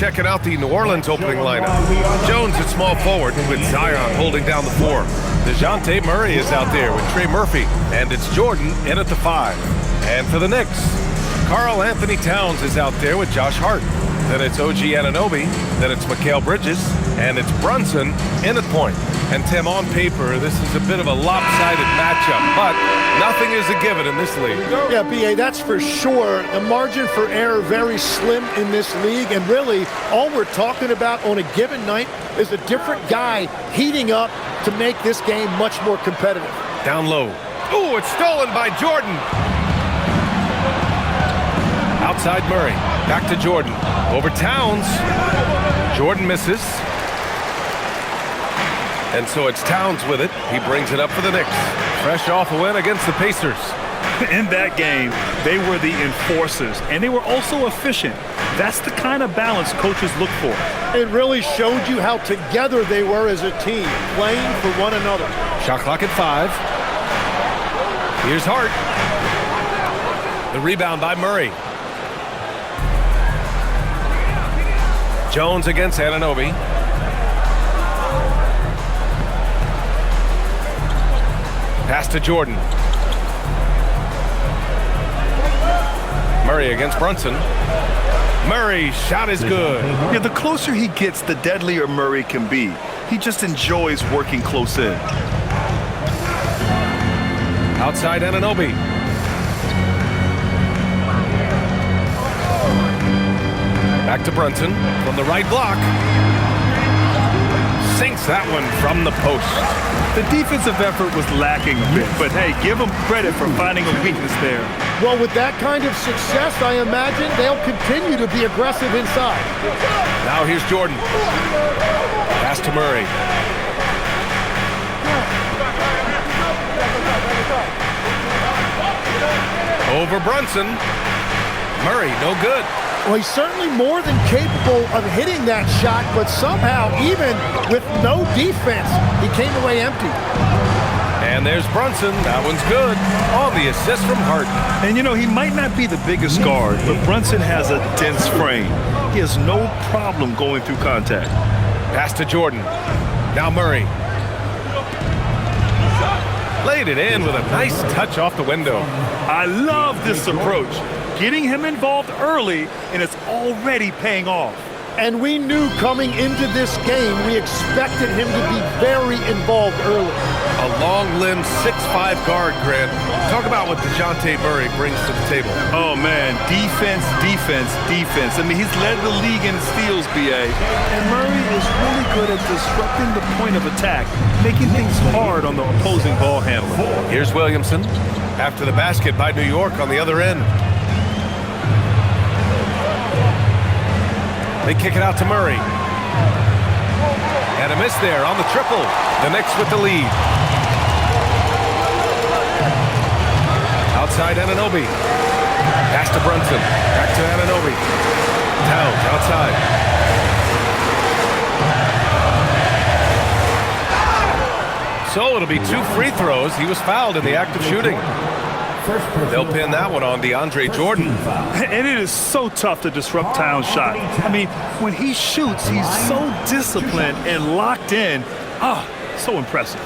checking out the New Orleans opening lineup. Jones at small forward with Zion holding down the 4. DeJounte Murray is out there with Trey Murphy, and it's Jordan in at the 5. And for the Knicks, Karl Anthony Towns is out there with Josh Hart. Then it's OG Anunoby, then it's Mikal Bridges, and it's Brunson in at point. And Tim, on paper, this is a bit of a lopsided matchup, but nothing is a given in this league. Yeah, B.A., that's for sure. The margin for error very slim in this league, and really all we're talking about on a given night is a different guy heating up to make this game much more competitive. Down low. Ooh, it's stolen by Jordan. Outside Murray. Back to Jordan. Over Towns. Jordan misses. And so it's Towns with it. He brings it up for the Knicks. Fresh off a win against the Pacers. In that game, they were the enforcers, and they were also efficient. That's the kind of balance coaches look for. It really showed you how together they were as a team, playing for one another. Shot clock at 5. Here's Hart. The rebound by Murray. Jones against Anunoby. Pass to Jordan. Murray against Brunson. Murray, shot is good. Yeah, the closer he gets, the deadlier Murray can be. He just enjoys working close in. Outside Anunoby. Back to Brunson from the right block. Sinks that one from the post. The defensive effort was lacking a bit, but hey, give them credit for finding a weakness there. Well, with that kind of success, I imagine they'll continue to be aggressive inside. Now here's Jordan. Pass to Murray. Over Brunson. Murray, no good. Well, he's certainly more than capable of hitting that shot, but somehow, even with no defense, he came away empty. And there's Brunson. That one's good. On the assist from Hart. And, you know, he might not be the biggest guard, but Brunson has a dense frame. He has no problem going through contact. Pass to Jordan. Now Murray. Laid it in with a nice touch off the window. I love this approach. Getting him involved early, and it's already paying off. And we knew coming into this game, we expected him to be very involved early. A long-limbed 6'5" guard, Grant. Talk about what DeJounte Murray brings to the table. Oh, man, defense, defense, defense. I mean, he's led the league in steals, B.A. And Murray is really good at disrupting the point of attack, making things hard on the opposing ball handler. Here's Williamson after the basket by New York on the other end. They kick it out to Murray. And a miss there on the triple. The Knicks with the lead. Outside Anunoby. Pass to Brunson. Back to Anunoby. Towns outside. So it'll be 2 free throws. He was fouled in the act of shooting. They'll pin that one on DeAndre Jordan. And it is so tough to disrupt Towns' shot. I mean, when he shoots, he's so disciplined and locked in. Ah, so impressive.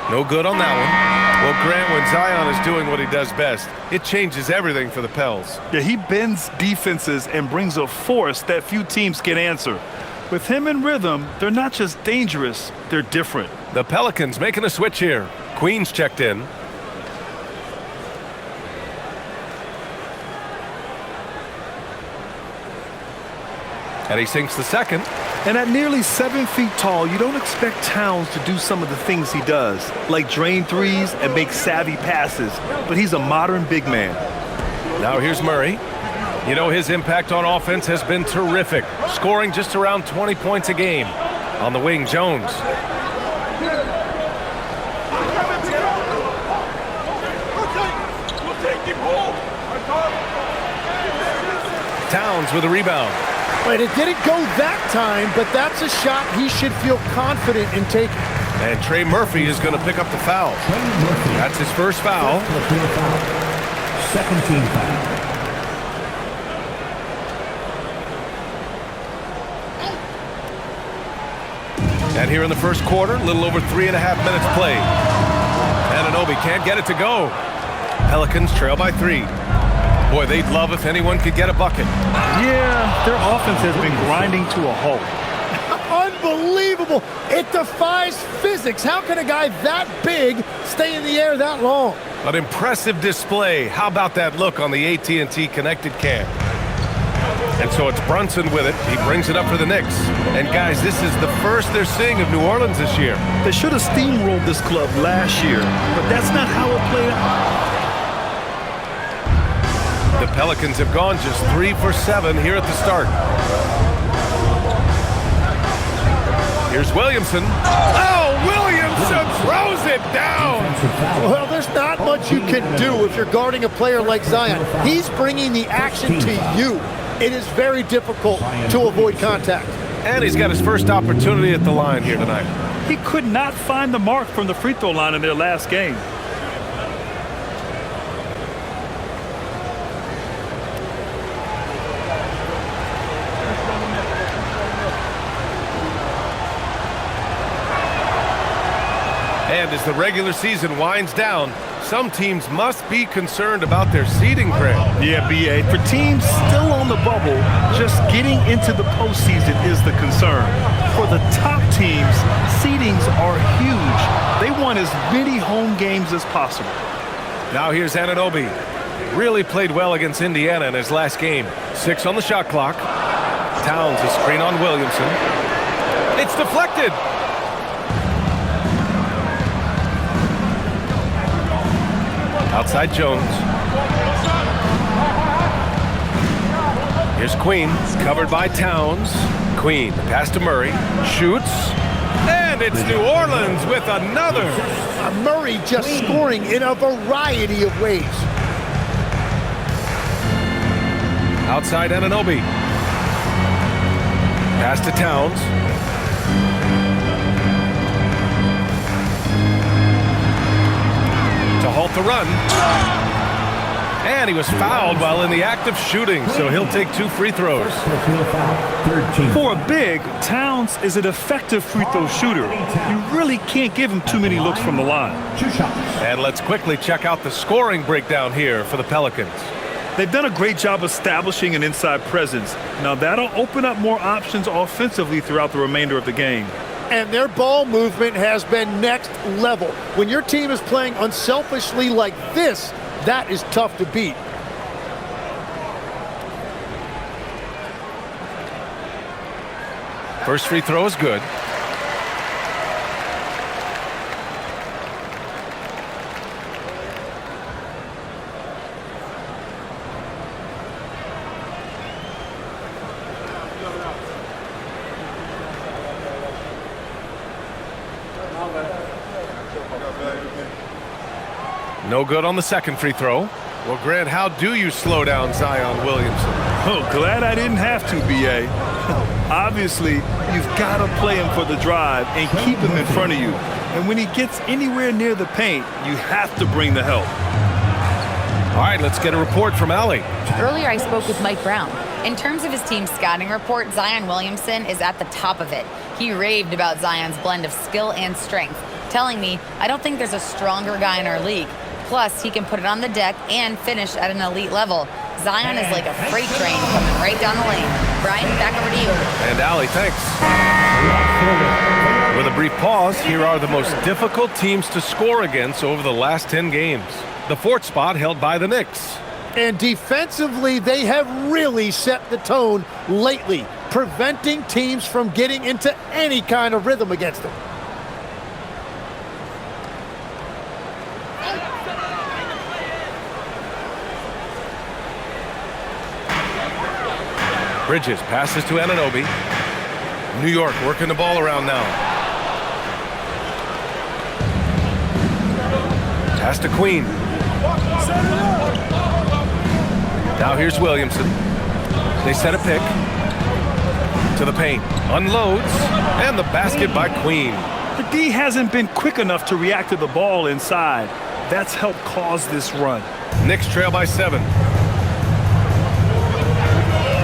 No good on that one. Well, Grant, when Zion is doing what he does best, it changes everything for the Pels. Yeah, he bends defenses and brings a force that few teams can answer. With him in rhythm, they're not just dangerous, they're different. The Pelicans making a switch here. Queen's checked in. And he sinks the second. And at nearly 7 feet tall, you don't expect Towns to do some of the things he does, like drain threes and make savvy passes. But he's a modern big man. Now here's Murray. You know, his impact on offense has been terrific, scoring just around 20 points a game. On the wing, Jones. Towns with a rebound. But it didn't go that time, but that's a shot he should feel confident in taking. And Trey Murphy is going to pick up the foul. That's his first foul. Second team foul. And here in the first quarter, a little over 3.5 minutes played. Anunoby can't get it to go. Pelicans trail by 3. Boy, they'd love if anyone could get a bucket. Yeah, their offense has been grinding to a halt. Unbelievable. It defies physics. How can a guy that big stay in the air that long? An impressive display. How about that look on the AT&T connected cam? And so it's Brunson with it. He brings it up for the Knicks. And guys, this is the first they're seeing of New Orleans this year. They should have steamrolled this club last year, but that's not how it played out. The Pelicans have gone just 3 for 7 here at the start. Here's Williamson. Oh, Williamson throws it down. Well, there's not much you can do if you're guarding a player like Zion. He's bringing the action to you. It is very difficult to avoid contact. And he's got his first opportunity at the line here tonight. He could not find the mark from the free throw line in their last game. And as the regular season winds down, some teams must be concerned about their seeding, Greg. Yeah, B.A. For teams still on the bubble, just getting into the postseason is the concern. For the top teams, seedings are huge. They want as many home games as possible. Now here's Anunoby. Really played well against Indiana in his last game. 6 on the shot clock. Towns a screen on Williamson. It's deflected. Outside Jones. Here's Queen, covered by Towns. Queen, pass to Murray, shoots, and it's New Orleans with another. Murray just scoring in a variety of ways. Outside Anunoby. Pass to Towns. To halt the run. And he was fouled while in the act of shooting, so he'll take 2 free throws. For a big, Towns is an effective free throw shooter. You really can't give him too many looks from the line. And let's quickly check out the scoring breakdown here for the Pelicans. They've done a great job establishing an inside presence. Now that'll open up more options offensively throughout the remainder of the game. And their ball movement has been next level. When your team is playing unselfishly like this, that is tough to beat. First free throw is good. No good on the second free throw. Well, Grant, how do you slow down Zion Williamson? Oh, glad I didn't have to, B.A. Obviously, you've got to play him for the drive and keep him in front of you. And when he gets anywhere near the paint, you have to bring the help. All right, let's get a report from Allie. Earlier, I spoke with Mike Brown. In terms of his team's scouting report, Zion Williamson is at the top of it. He raved about Zion's blend of skill and strength, telling me, "I don't think there's a stronger guy in our league. Plus, he can put it on the deck and finish at an elite level. Zion is like a freight train coming right down the lane." Brian, back over to you. And Allie, thanks. With a brief pause, here are the most difficult teams to score against over the last 10 games. The 4th spot held by the Knicks. And defensively, they have really set the tone lately, preventing teams from getting into any kind of rhythm against them. Bridges passes to Anunoby. New York working the ball around now. Pass to Queen. Now here's Williamson. They set a pick. To the paint, unloads, and the basket by Queen. The D hasn't been quick enough to react to the ball inside. That's helped cause this run. Knicks trail by 7.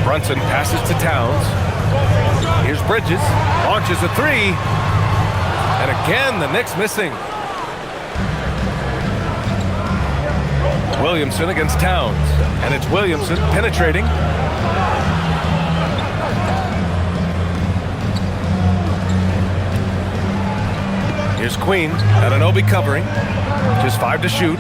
Brunson passes to Towns. Here's Bridges, launches a 3. And again, the Knicks missing. Williamson against Towns. And it's Williamson penetrating. Here's Queen, Anunoby covering. Just 5 to shoot.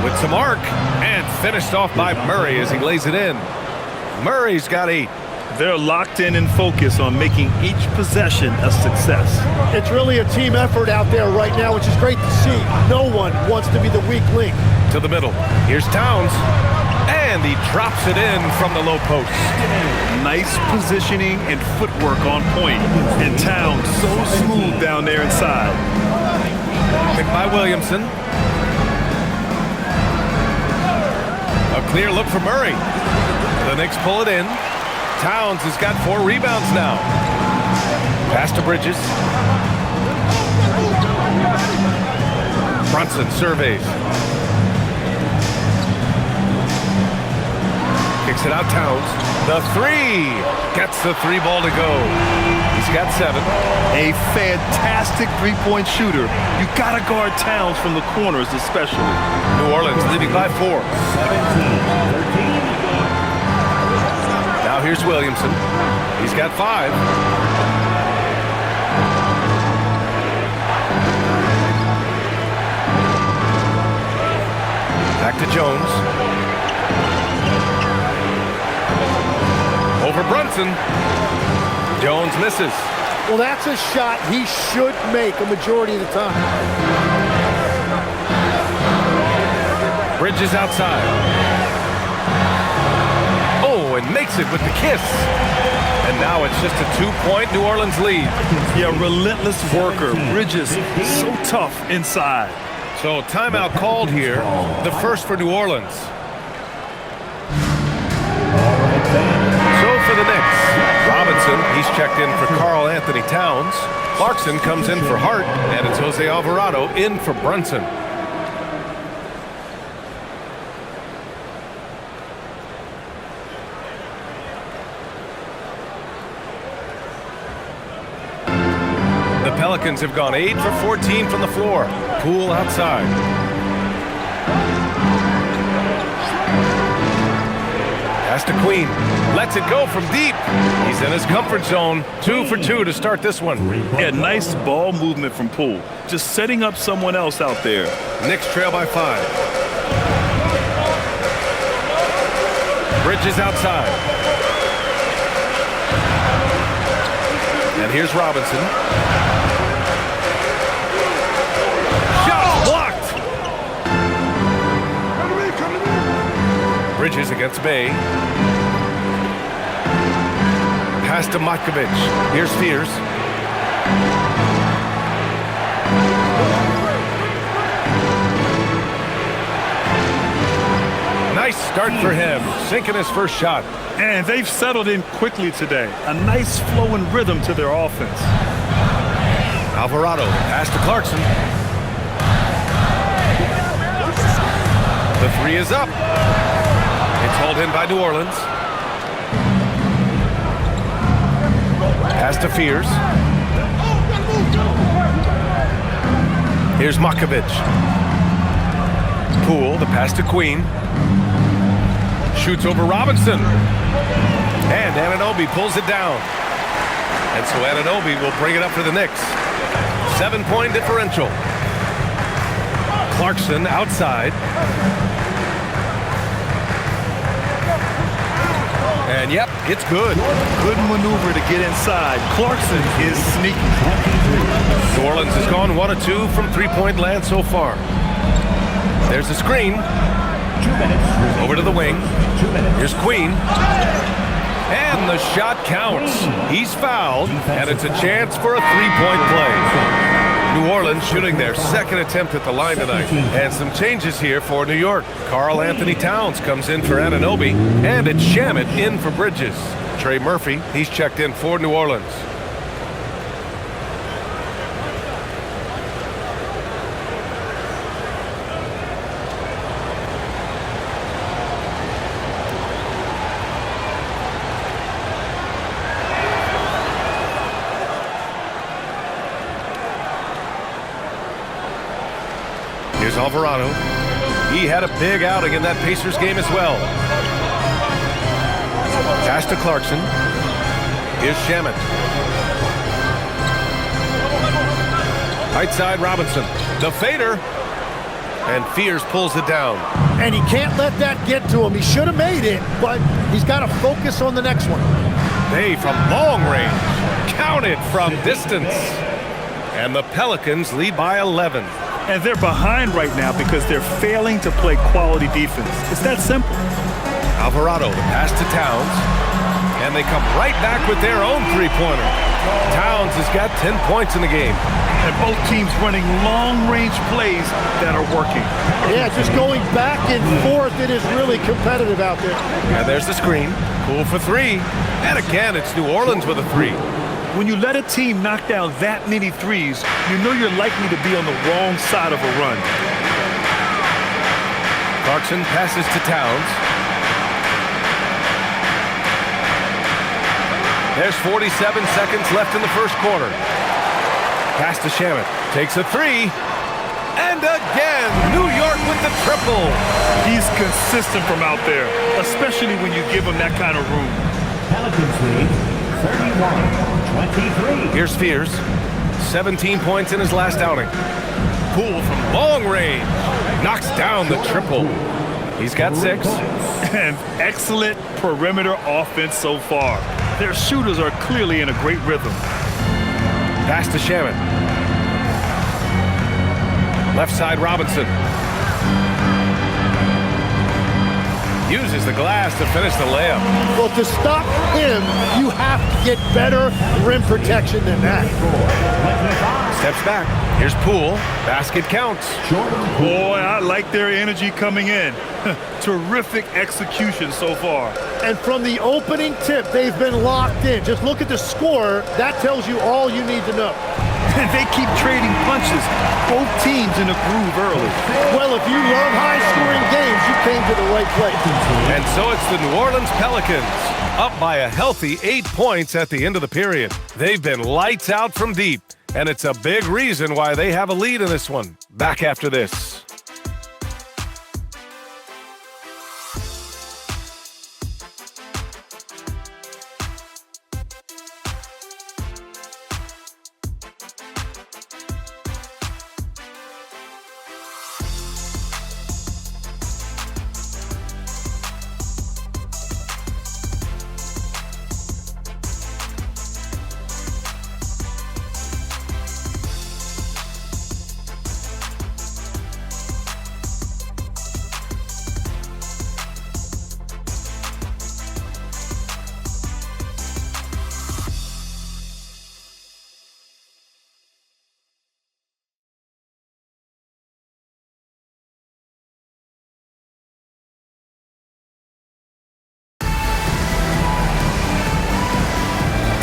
With some arc, and finished off by Murray as he lays it in. Murray's got 8. They're locked in and focused on making each possession a success. It's really a team effort out there right now, which is great to see. No one wants to be the weak link. To the middle. Here's Towns. And he drops it in from the low post. Nice positioning and footwork on point. And Towns so smooth down there inside. Picked by Williamson. A clear look for Murray. The Knicks pull it in. Towns has got 4 rebounds now. Pass to Bridges. Brunson surveys. Kicks it out Towns. The 3. Gets the 3 ball to go. He's got 7. A fantastic three-point shooter. You gotta guard Towns from the corners especially. New Orleans leading by 4. 17-13. Now here's Williamson. He's got 5. Back to Jones. Over Brunson. Jones misses. Well, that's a shot he should make a majority of the time. Bridges outside. Oh, and makes it with the kiss. And now it's just a 2-point New Orleans lead. Yeah, relentless worker. Bridges, so tough inside. So timeout called here. The first for New Orleans. So for the Knicks, Robinson, he's checked in for Karl Anthony Towns. Clarkson comes in for Hart, and it's Jose Alvarado in for Brunson. The Pelicans have gone 8 for 14 from the floor. Poole outside. Pass to Queen. Lets it go from deep. He's in his comfort zone. 2 for 2 to start this one. Yeah, nice ball movement from Poole. Just setting up someone else out there. Knicks trail by 5. Bridges outside. And here's Robinson. Shot blocked. Bridges against Bay. Pass to Matkovic. Here's Fears. Nice start for him, sinking his first shot. And they've settled in quickly today. A nice flow and rhythm to their offense. Alvarado, pass to Clarkson. The 3 is up. It's hauled in by New Orleans. Pass to Fears. Here's Matkovic. Poole, the pass to Queen. Shoots over Robinson. And Anunoby pulls it down. And so Anunoby will bring it up for the Knicks. 7-point differential. Clarkson outside. And yep, it's good. Good maneuver to get inside. Clarkson is sneaky. New Orleans has gone 1 of 2 from 3-point land so far. There's the screen. 2 minutes. Over to the wing. 2 minutes. Here's Queen. And the shot counts. He's fouled, and it's a chance for a 3-point play. New Orleans shooting their second attempt at the line tonight. And some changes here for New York. Karl Anthony Towns comes in for Anunoby, and it's Shamet in for Bridges. Trey Murphy, he's checked in for New Orleans. Here's Alvarado. He had a big outing in that Pacers game as well. Pass to Clarkson. Here's Shamet. Right side Robinson. The fader. And Fears pulls it down. And he can't let that get to him. He should have made it, but he's got to focus on the next one. They from long range. Counted from distance. And the Pelicans lead by 11. And they're behind right now because they're failing to play quality defense. It's that simple. Alvarado, the pass to Towns. And they come right back with their own three-pointer. Towns has got 10 points in the game. And both teams running long-range plays that are working. Yeah, just going back and forth, it is really competitive out there. And there's the screen. Cool for three. And again, it's New Orleans with a three. When you let a team knock down that many threes, you know you're likely to be on the wrong side of a run. Clarkson passes to Towns. There's 47 seconds left in the first quarter. Pass to Shamet. Takes a three. And again, New York with the triple. He's consistent from out there, especially when you give him that kind of room. Pelicans lead 31-23. Here's Fears. 17 points in his last outing. Poole from long range. Knocks down the triple. He's got 6. And excellent perimeter offense so far. Their shooters are clearly in a great rhythm. Pass to Shamet. Left side Robinson. Uses the glass to finish the layup. Well, to stop him, you have to get better rim protection than that. Steps back. Here's Poole. Basket counts. Boy, I like their energy coming in. Terrific execution so far. And from the opening tip, they've been locked in. Just look at the score. That tells you all you need to know. And they keep trading punches. Both teams in a groove early. Well, if you love high-scoring games, you came to the right place. And so it's the New Orleans Pelicans, up by a healthy 8 points at the end of the period. They've been lights out from deep, and it's a big reason why they have a lead in this one. Back after this.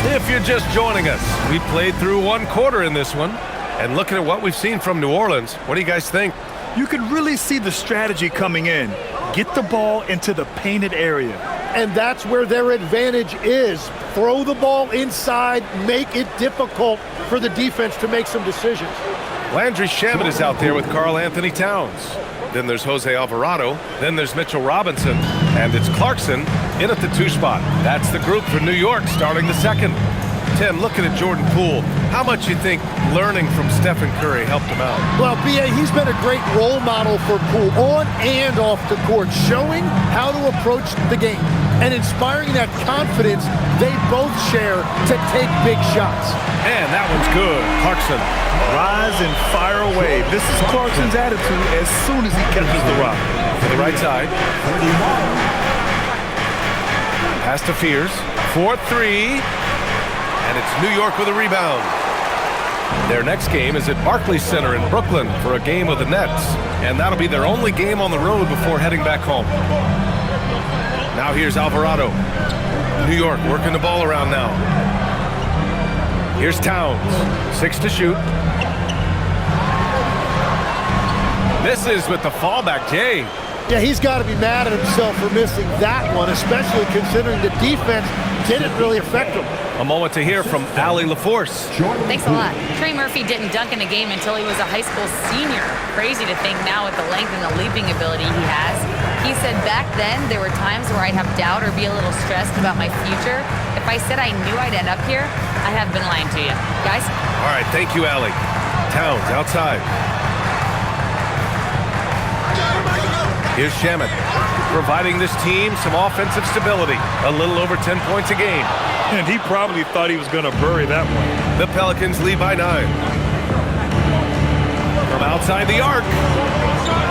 If you're just joining us, we played through one quarter in this one. And looking at what we've seen from New Orleans, what do you guys think? You can really see the strategy coming in. Get the ball into the painted area. And that's where their advantage is. Throw the ball inside, make it difficult for the defense to make some decisions. Landry Shamet is out there with Karl Anthony Towns. Then there's Jose Alvarado. Then there's Mitchell Robinson. And it's Clarkson in at the 2 spot. That's the group for New York starting the second. Tim, looking at Jordan Poole, how much you think learning from Stephen Curry helped him out? Well, B.A., he's been a great role model for Poole on and off the court, showing how to approach the game and inspiring that confidence they both share to take big shots. And that one's good. Clarkson. Rise and fire away. This is Clarkson's attitude as soon as he catches the rock. To the right side. Pass to Fears. 4-3. And it's New York with a rebound. Their next game is at Barclays Center in Brooklyn for a game of the Nets, and that'll be their only game on the road before heading back home. Now here's Alvarado. New York working the ball around now. Here's Towns, 6 to shoot. Misses with the fallback, Jay. Yeah, he's got to be mad at himself for missing that one, especially considering the defense didn't really affect him. A moment to hear from Allie LaForce. Thanks a lot. Trey Murphy didn't dunk in a game until he was a high school senior. Crazy to think now with the length and the leaping ability he has. He said back then there were times where I'd have doubt or be a little stressed about my future. If I said I knew I'd end up here, I have been lying to you. Guys? All right, thank you, Allie. Towns outside. Here's Shamet, providing this team some offensive stability. A little over 10 points a game. And he probably thought he was going to bury that one. The Pelicans lead by 9. From outside the arc,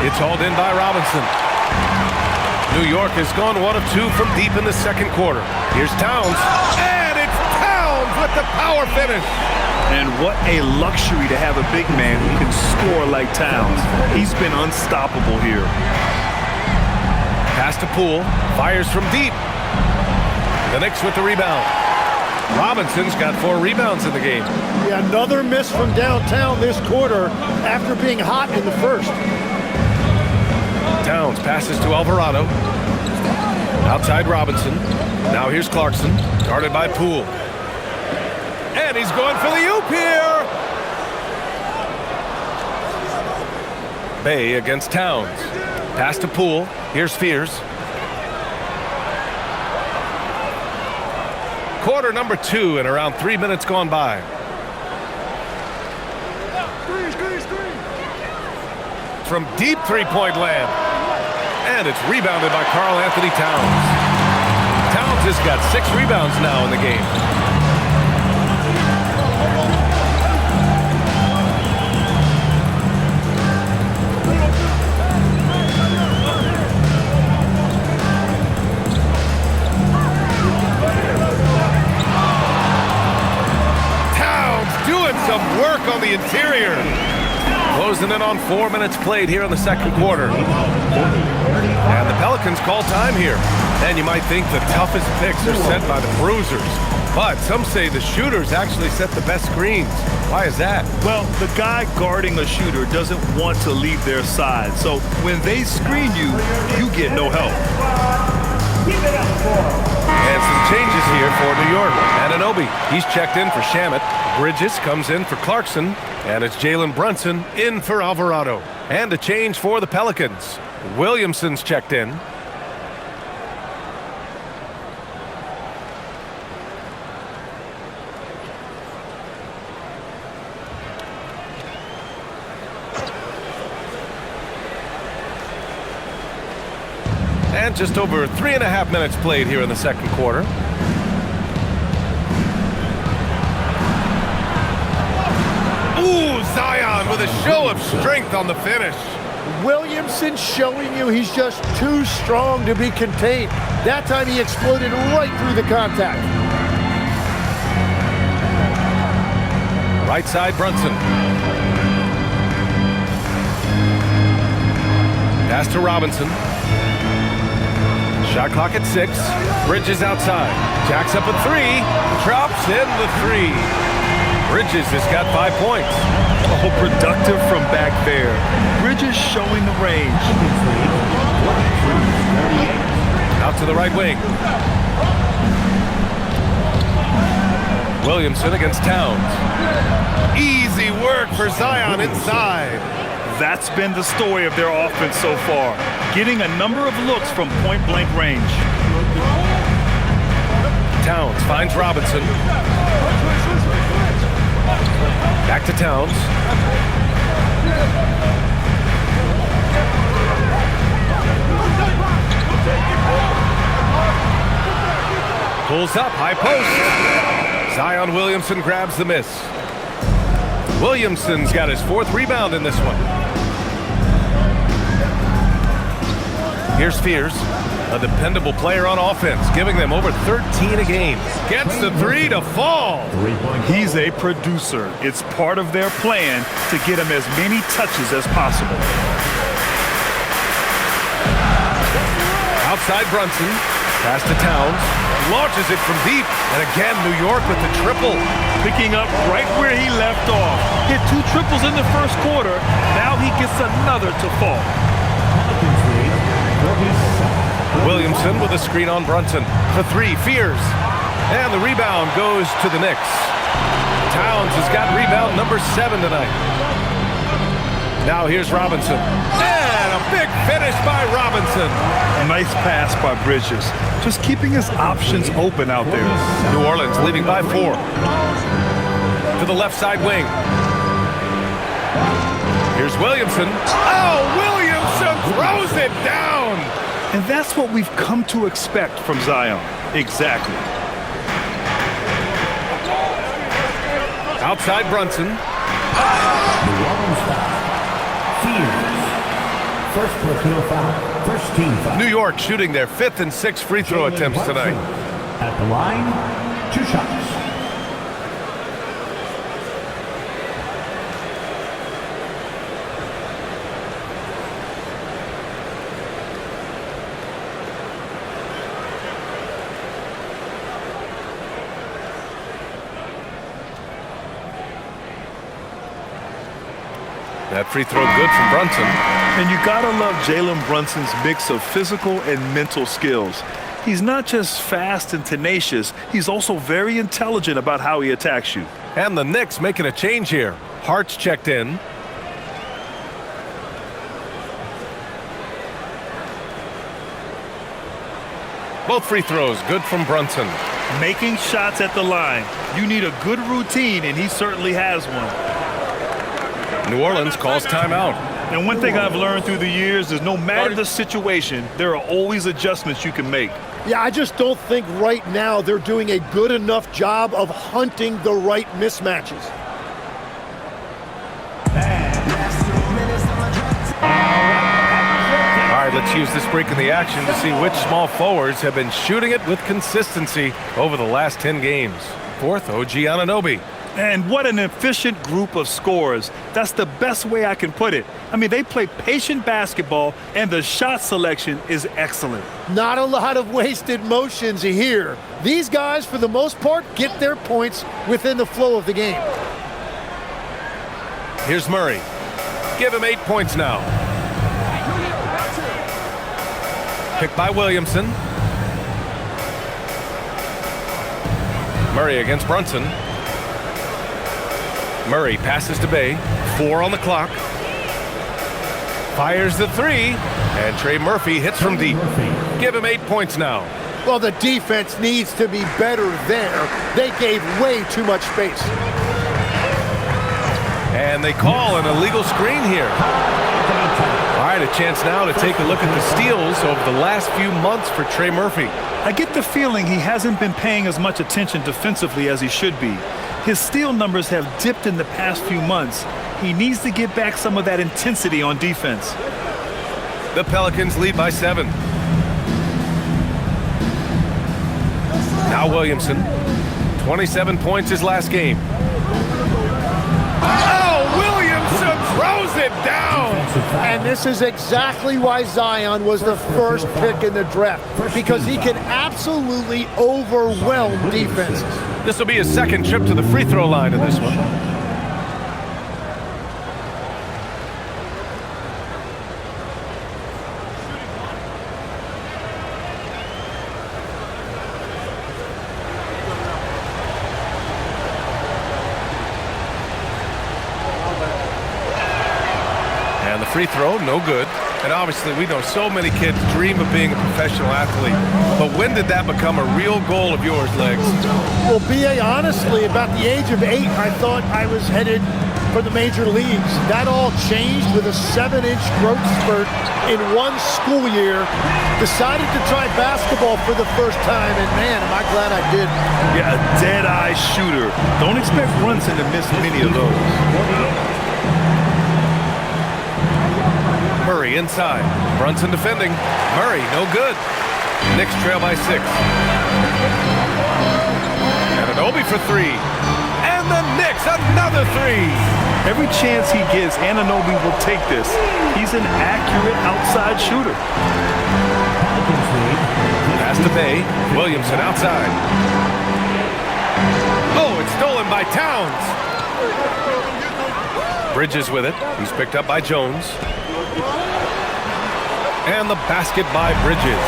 it's hauled in by Robinson. New York has gone 1 of 2 from deep in the second quarter. Here's Towns, and it's Towns with the power finish. And what a luxury to have a big man who can score like Towns. He's been unstoppable here. Pass to Poole, fires from deep. The Knicks with the rebound. Robinson's got 4 rebounds in the game. Yeah, another miss from downtown this quarter after being hot in the first. Towns passes to Alvarado. Outside Robinson. Now here's Clarkson, guarded by Poole. And he's going for the oop here. Bay against Towns. Pass to Poole. Here's Fears. Quarter number 2 and around 3 minutes gone by. From deep three-point land. And it's rebounded by Karl Anthony Towns. Towns has got 6 rebounds now in the game. Some work on the interior. Closing in on 4 minutes played here in the second quarter. And the Pelicans call time here. And you might think the toughest picks are set by the bruisers. But some say the shooters actually set the best screens. Why is that? Well, the guy guarding a shooter doesn't want to leave their side. So when they screen you, you get no help. And some changes here for New York. Anunoby, he's checked in for Shamet. Bridges comes in for Clarkson. And it's Jalen Brunson in for Alvarado. And a change for the Pelicans. Williamson's checked in. And just over 3.5 minutes played here in the second quarter. Ooh, Zion with a show of strength on the finish. Williamson showing you he's just too strong to be contained. That time he exploded right through the contact. Right side, Brunson. Pass to Robinson. Shot clock at 6. Bridges outside. Jacks up a 3. Drops in the 3. Bridges has got 5 points. Oh, productive from back there. Bridges showing the range. Out to the right wing. Williamson against Towns. Easy work for Zion inside. That's been the story of their offense so far. Getting a number of looks from point-blank range. Towns finds Robinson. Back to Towns. Pulls up, high post. Zion Williamson grabs the miss. Williamson's got his 4th rebound in this one. Here's Fears. A dependable player on offense, giving them over 13 a game. Gets the three to fall. He's a producer. It's part of their plan to get him as many touches as possible. Outside Brunson, pass to Towns, launches it from deep, and again New York with the triple. Picking up right where he left off. Hit 2 triples in the first quarter. Now he gets another to fall. Williamson with a screen on Brunson for 3, fears. And the rebound goes to the Knicks. Towns has got rebound number 7 tonight. Now here's Robinson. And a big finish by Robinson. Nice pass by Bridges. Just keeping his options open out there. New Orleans leading by 4. To the left side wing. Here's Williamson. Oh, Williamson throws it down. And that's what we've come to expect from Zion. Exactly. Outside Brunson. New Orleans foul. First personal foul. First team foul. New York shooting their 5th and 6th free throw attempts tonight. At the line, 2 shots. That free throw good from Brunson. And you gotta love Jalen Brunson's mix of physical and mental skills. He's not just fast and tenacious, he's also very intelligent about how he attacks you. And the Knicks making a change here. Hart's checked in. Both free throws good from Brunson. Making shots at the line. You need a good routine, and he certainly has one. New Orleans calls timeout. And one thing I've learned through the years is no matter the situation, there are always adjustments you can make. Yeah, I just don't think right now they're doing a good enough job of hunting the right mismatches. All right, let's use this break in the action to see which small forwards have been shooting it with consistency over the last 10 games. 4th, OG Anunoby. And what an efficient group of scorers. That's the best way I can put it. I mean, they play patient basketball, and the shot selection is excellent. Not a lot of wasted motions here. These guys, for the most part, get their points within the flow of the game. Here's Murray. Give him 8 points now. Picked by Williamson. Murray against Brunson. Murray passes to Bay. 4 on the clock. Fires the 3. And Trey Murphy hits from deep. Give him 8 points now. Well, the defense needs to be better there. They gave way too much space. And they call an illegal screen here. All right, a chance now to take a look at the steals over the last few months for Trey Murphy. I get the feeling he hasn't been paying as much attention defensively as he should be. His steal numbers have dipped in the past few months. He needs to get back some of that intensity on defense. The Pelicans lead by 7. Now Williamson. 27 points his last game. Oh, Williamson throws it down! And this is exactly why Zion was the first pick in the draft, because he can absolutely overwhelm defenses. This will be his 2nd trip to the free throw line in this one. And the free throw, no good. And obviously, we know so many kids dream of being a professional athlete. But when did that become a real goal of yours, Legs? Well, B.A., honestly, about the age of 8, I thought I was headed for the major leagues. That all changed with a 7-inch growth spurt in one school year. Decided to try basketball for the first time, and man, am I glad I did. Yeah, a dead-eye shooter. Don't expect Brunson to miss many of those. Murray inside. Brunson defending. Murray, no good. Knicks trail by 6. Anunoby for 3. And the Knicks, another 3. Every chance he gets, Anunoby will take this. He's an accurate outside shooter. Pass to Bay. Williamson outside. Oh, it's stolen by Towns. Bridges with it. He's picked up by Jones. And the basket by Bridges.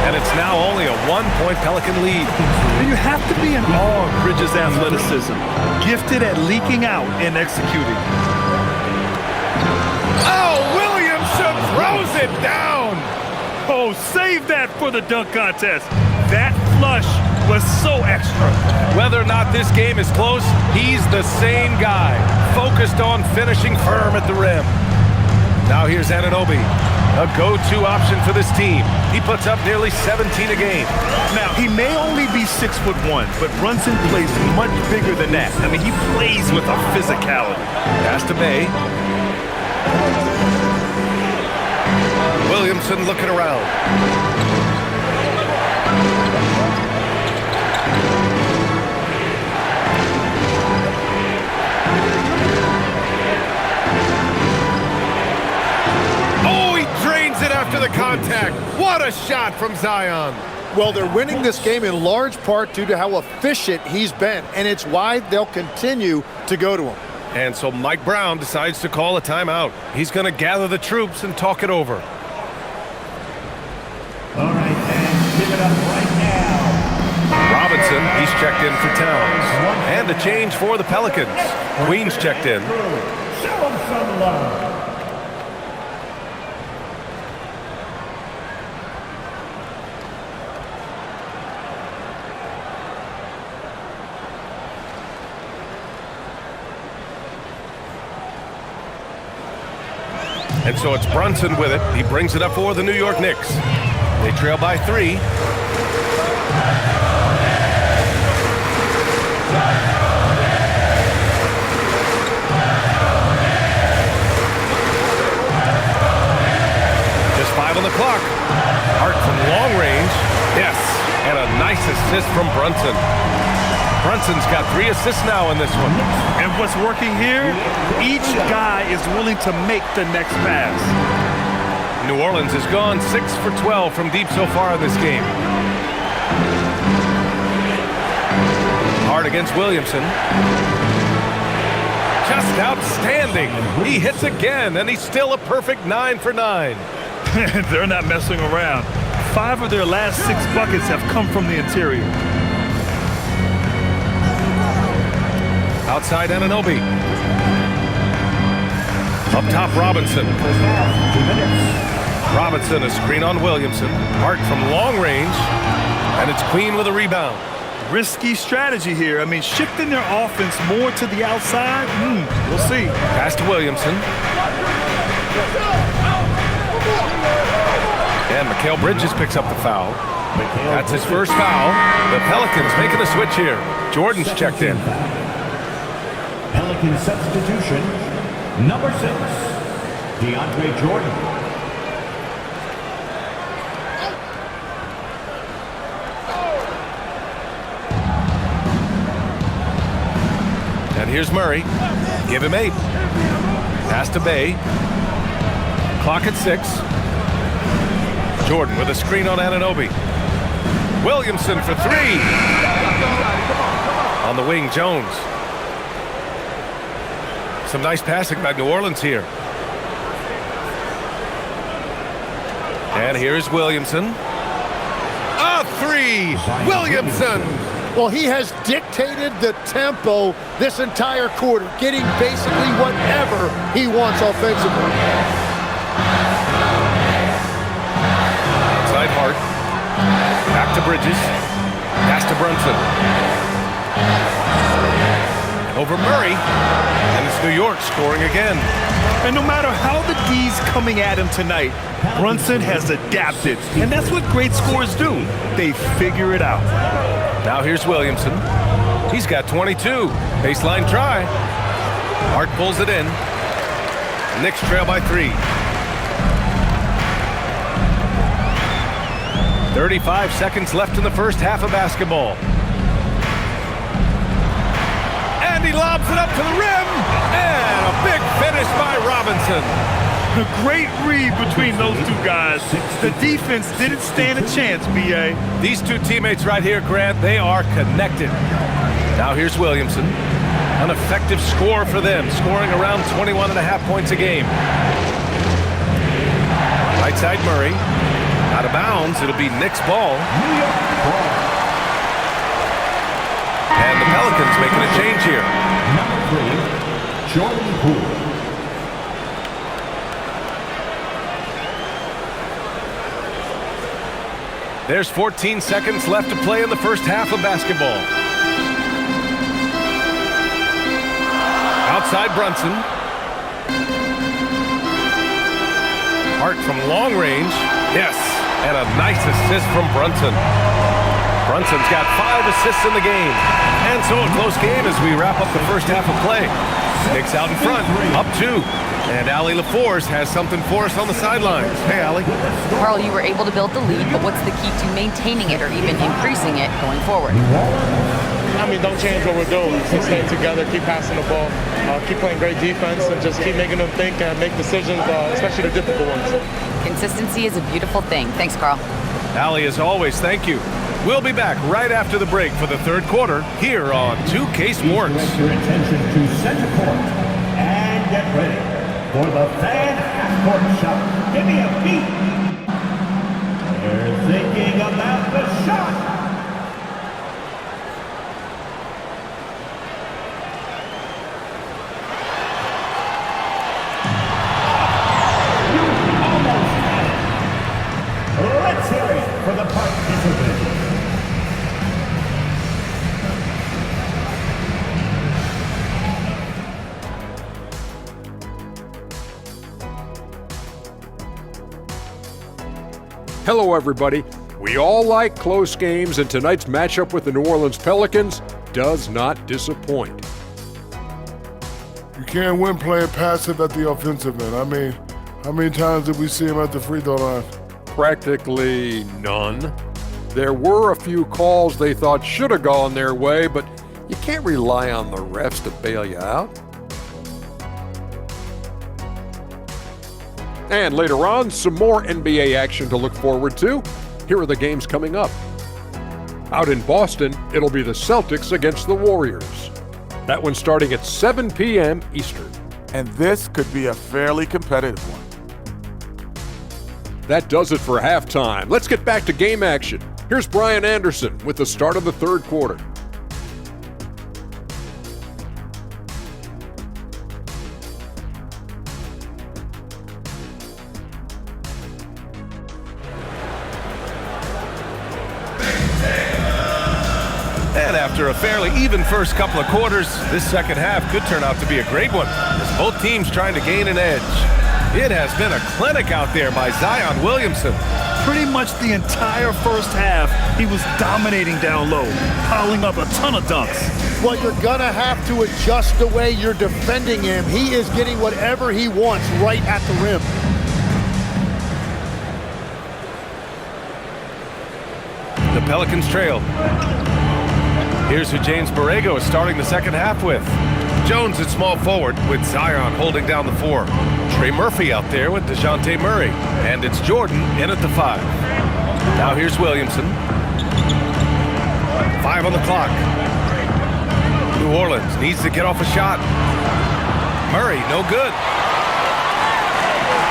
And it's now only a 1-point Pelican lead. You have to be in awe of Bridges' athleticism. Gifted at leaking out and executing. Oh, Williamson throws it down. Oh, save that for the dunk contest. That flush was so extra. Whether or not this game is close, he's the same guy, focused on finishing firm at the rim. Now here's Anunoby, a go-to option for this team. He puts up nearly 17 a game. Now, he may only be 6'1", but Brunson plays much bigger than that. I mean, he plays with a physicality. Pass to Bay. Williamson looking around. Oh, he drains it after the contact. What a shot from Zion. Well, they're winning this game in large part due to how efficient he's been, and it's why they'll continue to go to him. And so Mike Brown decides to call a timeout. He's going to gather the troops and talk it over. All right, and give it up right now. Robinson, he's checked in for Towns. And a change for the Pelicans. Queen's checked in. Show them some love. And so it's Brunson with it. He brings it up for the New York Knicks. They trail by 3. Just 5 on the clock. Hart from long range. Yes. And a nice assist from Brunson. Brunson's got 3 assists now in this one. And what's working here, each guy is willing to make the next pass. New Orleans has gone 6 for 12 from deep so far in this game. Hart against Williamson. Just outstanding. He hits again, and he's still a perfect 9 for 9. They're not messing around. 5 of their last 6 buckets have come from the interior. Outside Anunoby. Up top Robinson. Robinson, a screen on Williamson. Hart from long range. And it's Queen with a rebound. Risky strategy here. I mean, shifting their offense more to the outside. We'll see. Pass to Williamson. And Mikal Bridges picks up the foul. That's his first foul. The Pelicans making a switch here. Jordan's checked in. Pelican substitution, number 6, DeAndre Jordan. And here's Murray. Give him 8. Pass to Bay. Clock at 6. Jordan with a screen on Anunoby. Williamson for 3. On the wing, Jones. Some nice passing by New Orleans here. And here's Williamson. A 3! Williamson! Well, he has dictated the tempo this entire quarter, getting basically whatever he wants offensively. Outside Hart. Back to Bridges. Pass to Brunson. Over Murray. And it's New York scoring again. And no matter how the D's coming at him tonight, Brunson has adapted. And that's what great scorers do. They figure it out. Now here's Williamson. He's got 22. Baseline try. Hart pulls it in. Knicks trail by 3. 35 seconds left in the first half of basketball. And he lobs it up to the rim. And a big finish by Robinson. A great read between those two guys. The defense didn't stand a chance, B.A. These two teammates right here, Grant, they are connected. Now here's Williamson. An effective score for them, scoring around 21.5 points a game. Right side Murray. Out of bounds, it'll be Knicks ball. And the Pelicans making a change here. Number 3, Jordan Poole. There's 14 seconds left to play in the first half of basketball. Outside Brunson. Hart from long range. Yes, and a nice assist from Brunson. Brunson's got 5 assists in the game. And so a close game as we wrap up the first half of play. Knicks out in front, up 2. And Allie LaForce has something for us on the sidelines. Hey, Allie. Carl, you were able to build the lead, but what's the key to maintaining it or even increasing it going forward? I mean, don't change what we're doing. Just stay together, keep passing the ball, keep playing great defense, and just keep making them think and make decisions, especially the difficult ones. Consistency is a beautiful thing. Thanks, Carl. Allie, as always, thank you. We'll be back right after the break for the third quarter here on 2K Sports. Direct your attention to center court and get ready for the fan half-court shot. Give me a beat. They're thinking about the shot. You almost had it. Let's hear it for the participants. Hello, everybody. We all like close games, and tonight's matchup with the New Orleans Pelicans does not disappoint. You can't win playing passive at the offensive end. I mean, how many times did we see him at the free throw line? Practically none. There were a few calls they thought should have gone their way, but you can't rely on the refs to bail you out. And later on, some more NBA action to look forward to. Here are the games coming up. Out in Boston, it'll be the Celtics against the Warriors. That one's starting at 7 p.m. Eastern. And this could be a fairly competitive one. That does it for halftime. Let's get back to game action. Here's Brian Anderson with the start of the third quarter. And after a fairly even first couple of quarters, this second half could turn out to be a great one, as both teams trying to gain an edge. It has been a clinic out there by Zion Williamson. Pretty much the entire first half, he was dominating down low, piling up a ton of dunks. Well, you're going to have to adjust the way you're defending him. He is getting whatever he wants right at the rim. The Pelicans trail. Here's who James Borrego is starting the second half with. Jones at small forward with Zion holding down the 4. Trey Murphy out there with DeJounte Murray. And it's Jordan in at the 5. Now here's Williamson. 5 on the clock. New Orleans needs to get off a shot. Murray, no good.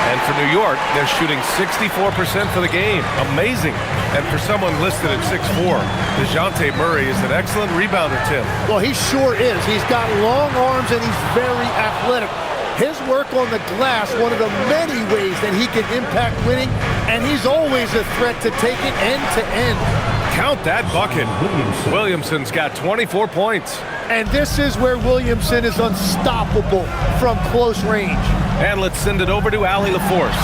And for New York, they're shooting 64% for the game. Amazing. And for someone listed at 6'4", DeJounte Murray is an excellent rebounder, Tim. Well, he sure is. He's got long arms and he's very athletic. His work on the glass, one of the many ways that he can impact winning, and he's always a threat to take it end to end. Count that bucket. Williamson's got 24 points. And this is where Williamson is unstoppable from close range. And let's send it over to Allie LaForce.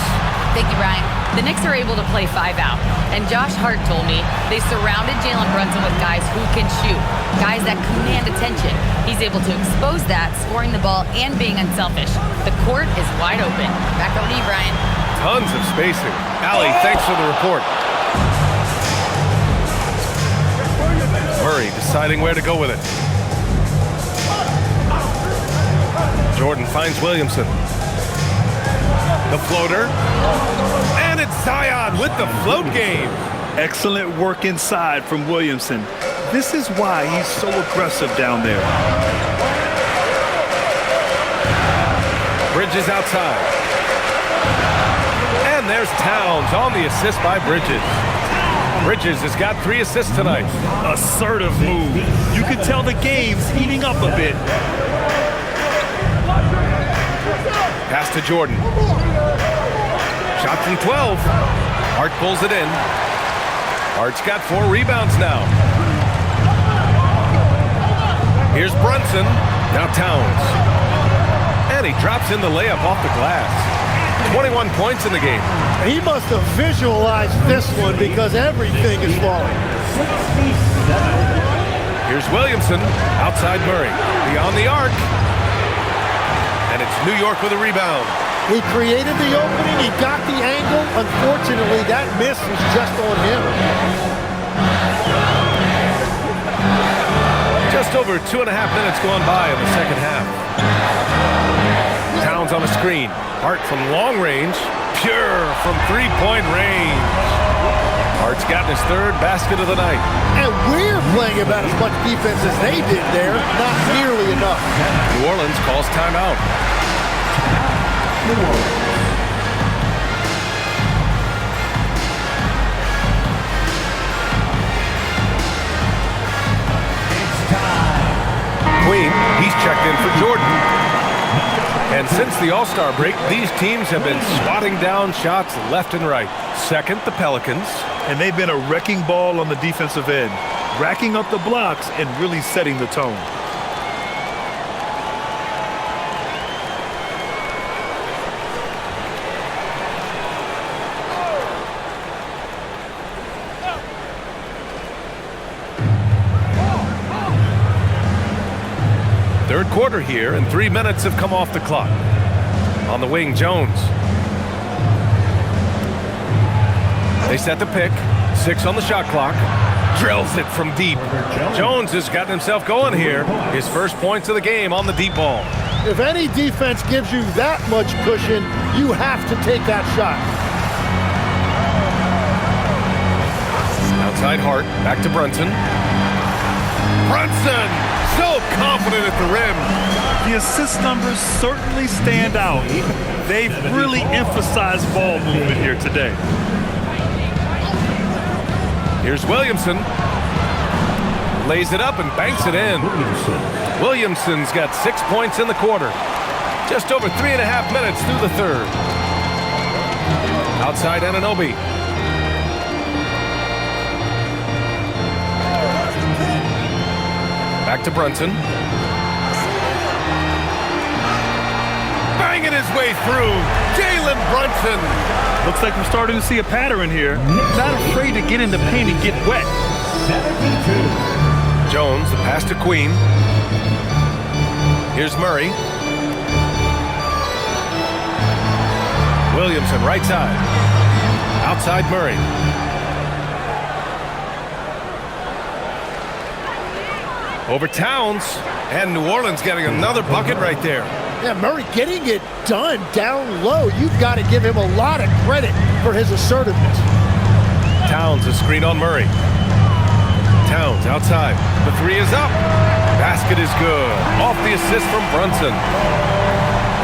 Thank you, Brian. The Knicks are able to play 5 out. And Josh Hart told me they surrounded Jalen Brunson with guys who can shoot, guys that command attention. He's able to expose that, scoring the ball and being unselfish. The court is wide open. Back over to you, Brian. Tons of spacing. Allie, thanks for the report. Murray deciding where to go with it. Jordan finds Williamson. The floater. And it's Zion with the float game. Excellent work inside from Williamson. This is why he's so aggressive down there. Bridges outside. And there's Towns on the assist by Bridges. Bridges has got 3 assists tonight. Assertive move. You can tell the game's heating up a bit. Pass to Jordan. Shot from 12. Hart pulls it in. Hart's got 4 rebounds now. Here's Brunson. Now Towns. And he drops in the layup off the glass. 21 points in the game. He must have visualized this one because everything is falling. Here's Williamson. Outside Murray. Beyond the arc. And it's New York with a rebound. He created the opening. He got the angle. Unfortunately, that miss was just on him. Just over 2.5 minutes gone by in the second half. Towns on a screen. Hart from long range. Pure from three-point range. Hart's gotten his 3rd basket of the night. And we're playing about as much defense as they did there. Not nearly enough. New Orleans calls timeout. Queen, he's checked in for Jordan. And since the All-Star break, these teams have been swatting down shots left and right. Second, the Pelicans. And they've been a wrecking ball on the defensive end, racking up the blocks and really setting the tone. Third quarter here, and 3 minutes have come off the clock. On the wing, Jones. They set the pick. 6 on the shot clock. Drills it from deep. Jones has gotten himself going here. His first points of the game on the deep ball. If any defense gives you that much cushion, you have to take that shot. Outside Hart. Back to Brunson. Brunson! So confident at the rim. The assist numbers certainly stand out. They've really emphasized ball movement here today. Here's Williamson. Lays it up and banks it in. Williamson's got 6 points in the quarter. Just over 3.5 minutes through the third. Outside Anunoby. Back to Brunson. Banging his way through. Jalen Brunson. Looks like we're starting to see a pattern here. Not afraid to get in the paint and get wet. 72. Jones, the pass to Queen. Here's Murray. Williamson, right side. Outside Murray. Over Towns, and New Orleans getting another bucket right there. Yeah, Murray getting it done down low. You've got to give him a lot of credit for his assertiveness. Towns, a screen on Murray. Towns outside. The 3 is up. Basket is good. Off the assist from Brunson.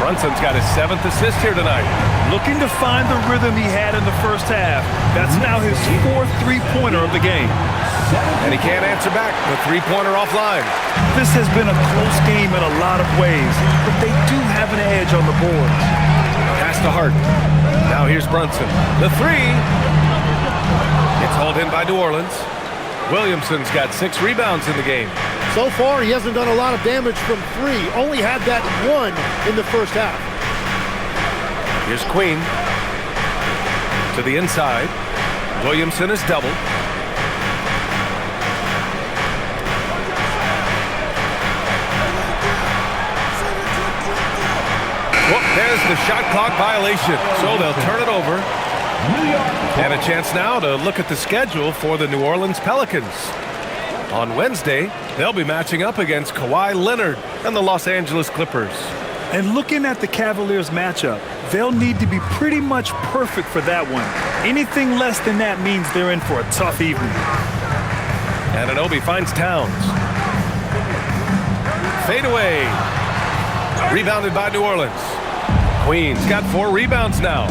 Brunson's got his 7th assist here tonight. Looking to find the rhythm he had in the first half. That's now his 4th three-pointer of the game. And he can't answer back. The three-pointer offline. This has been a close game in a lot of ways, but they do have an edge on the board. Pass to Hart. Now here's Brunson. The 3. It's hauled in by New Orleans. Williamson's got 6 rebounds in the game. So far, he hasn't done a lot of damage from 3. Only had that 1 in the first half. Here's Queen. To the inside. Williamson is doubled. Well, there's the shot clock violation, so they'll turn it over. And a chance now to look at the schedule for the New Orleans Pelicans. On Wednesday, they'll be matching up against Kawhi Leonard and the Los Angeles Clippers. And looking at the Cavaliers matchup, they'll need to be pretty much perfect for that one. Anything less than that means they're in for a tough evening. Anunoby finds Towns. Fade away. Rebounded by New Orleans. Queens got 4 rebounds now.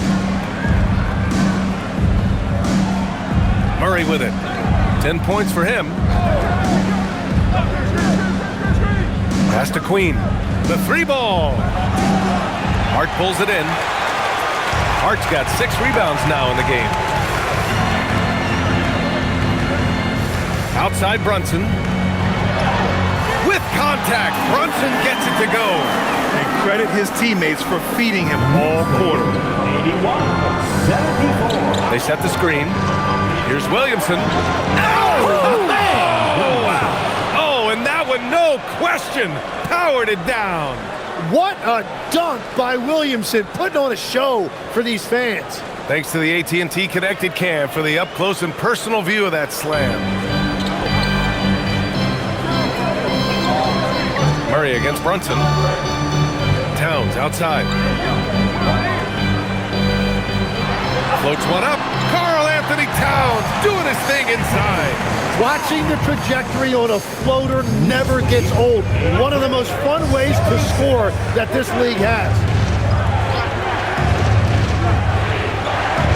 Murray with it. 10 points for him. Pass to Queen. The 3-ball. Hart pulls it in. Hart's got 6 rebounds now in the game. Outside Brunson. With contact, Brunson gets it to go. And credit his teammates for feeding him all quarter. 81-74. They set the screen. Here's Williamson. Oh, and that one, no question, powered it down. What a dunk by Williamson, putting on a show for these fans. Thanks to the AT&T Connected Cam for the up-close and personal view of that slam. Murray against Brunson. Towns outside. Floats one up. Karl Anthony Towns doing his thing inside. Watching the trajectory on a floater never gets old. One of the most fun ways to score that this league has.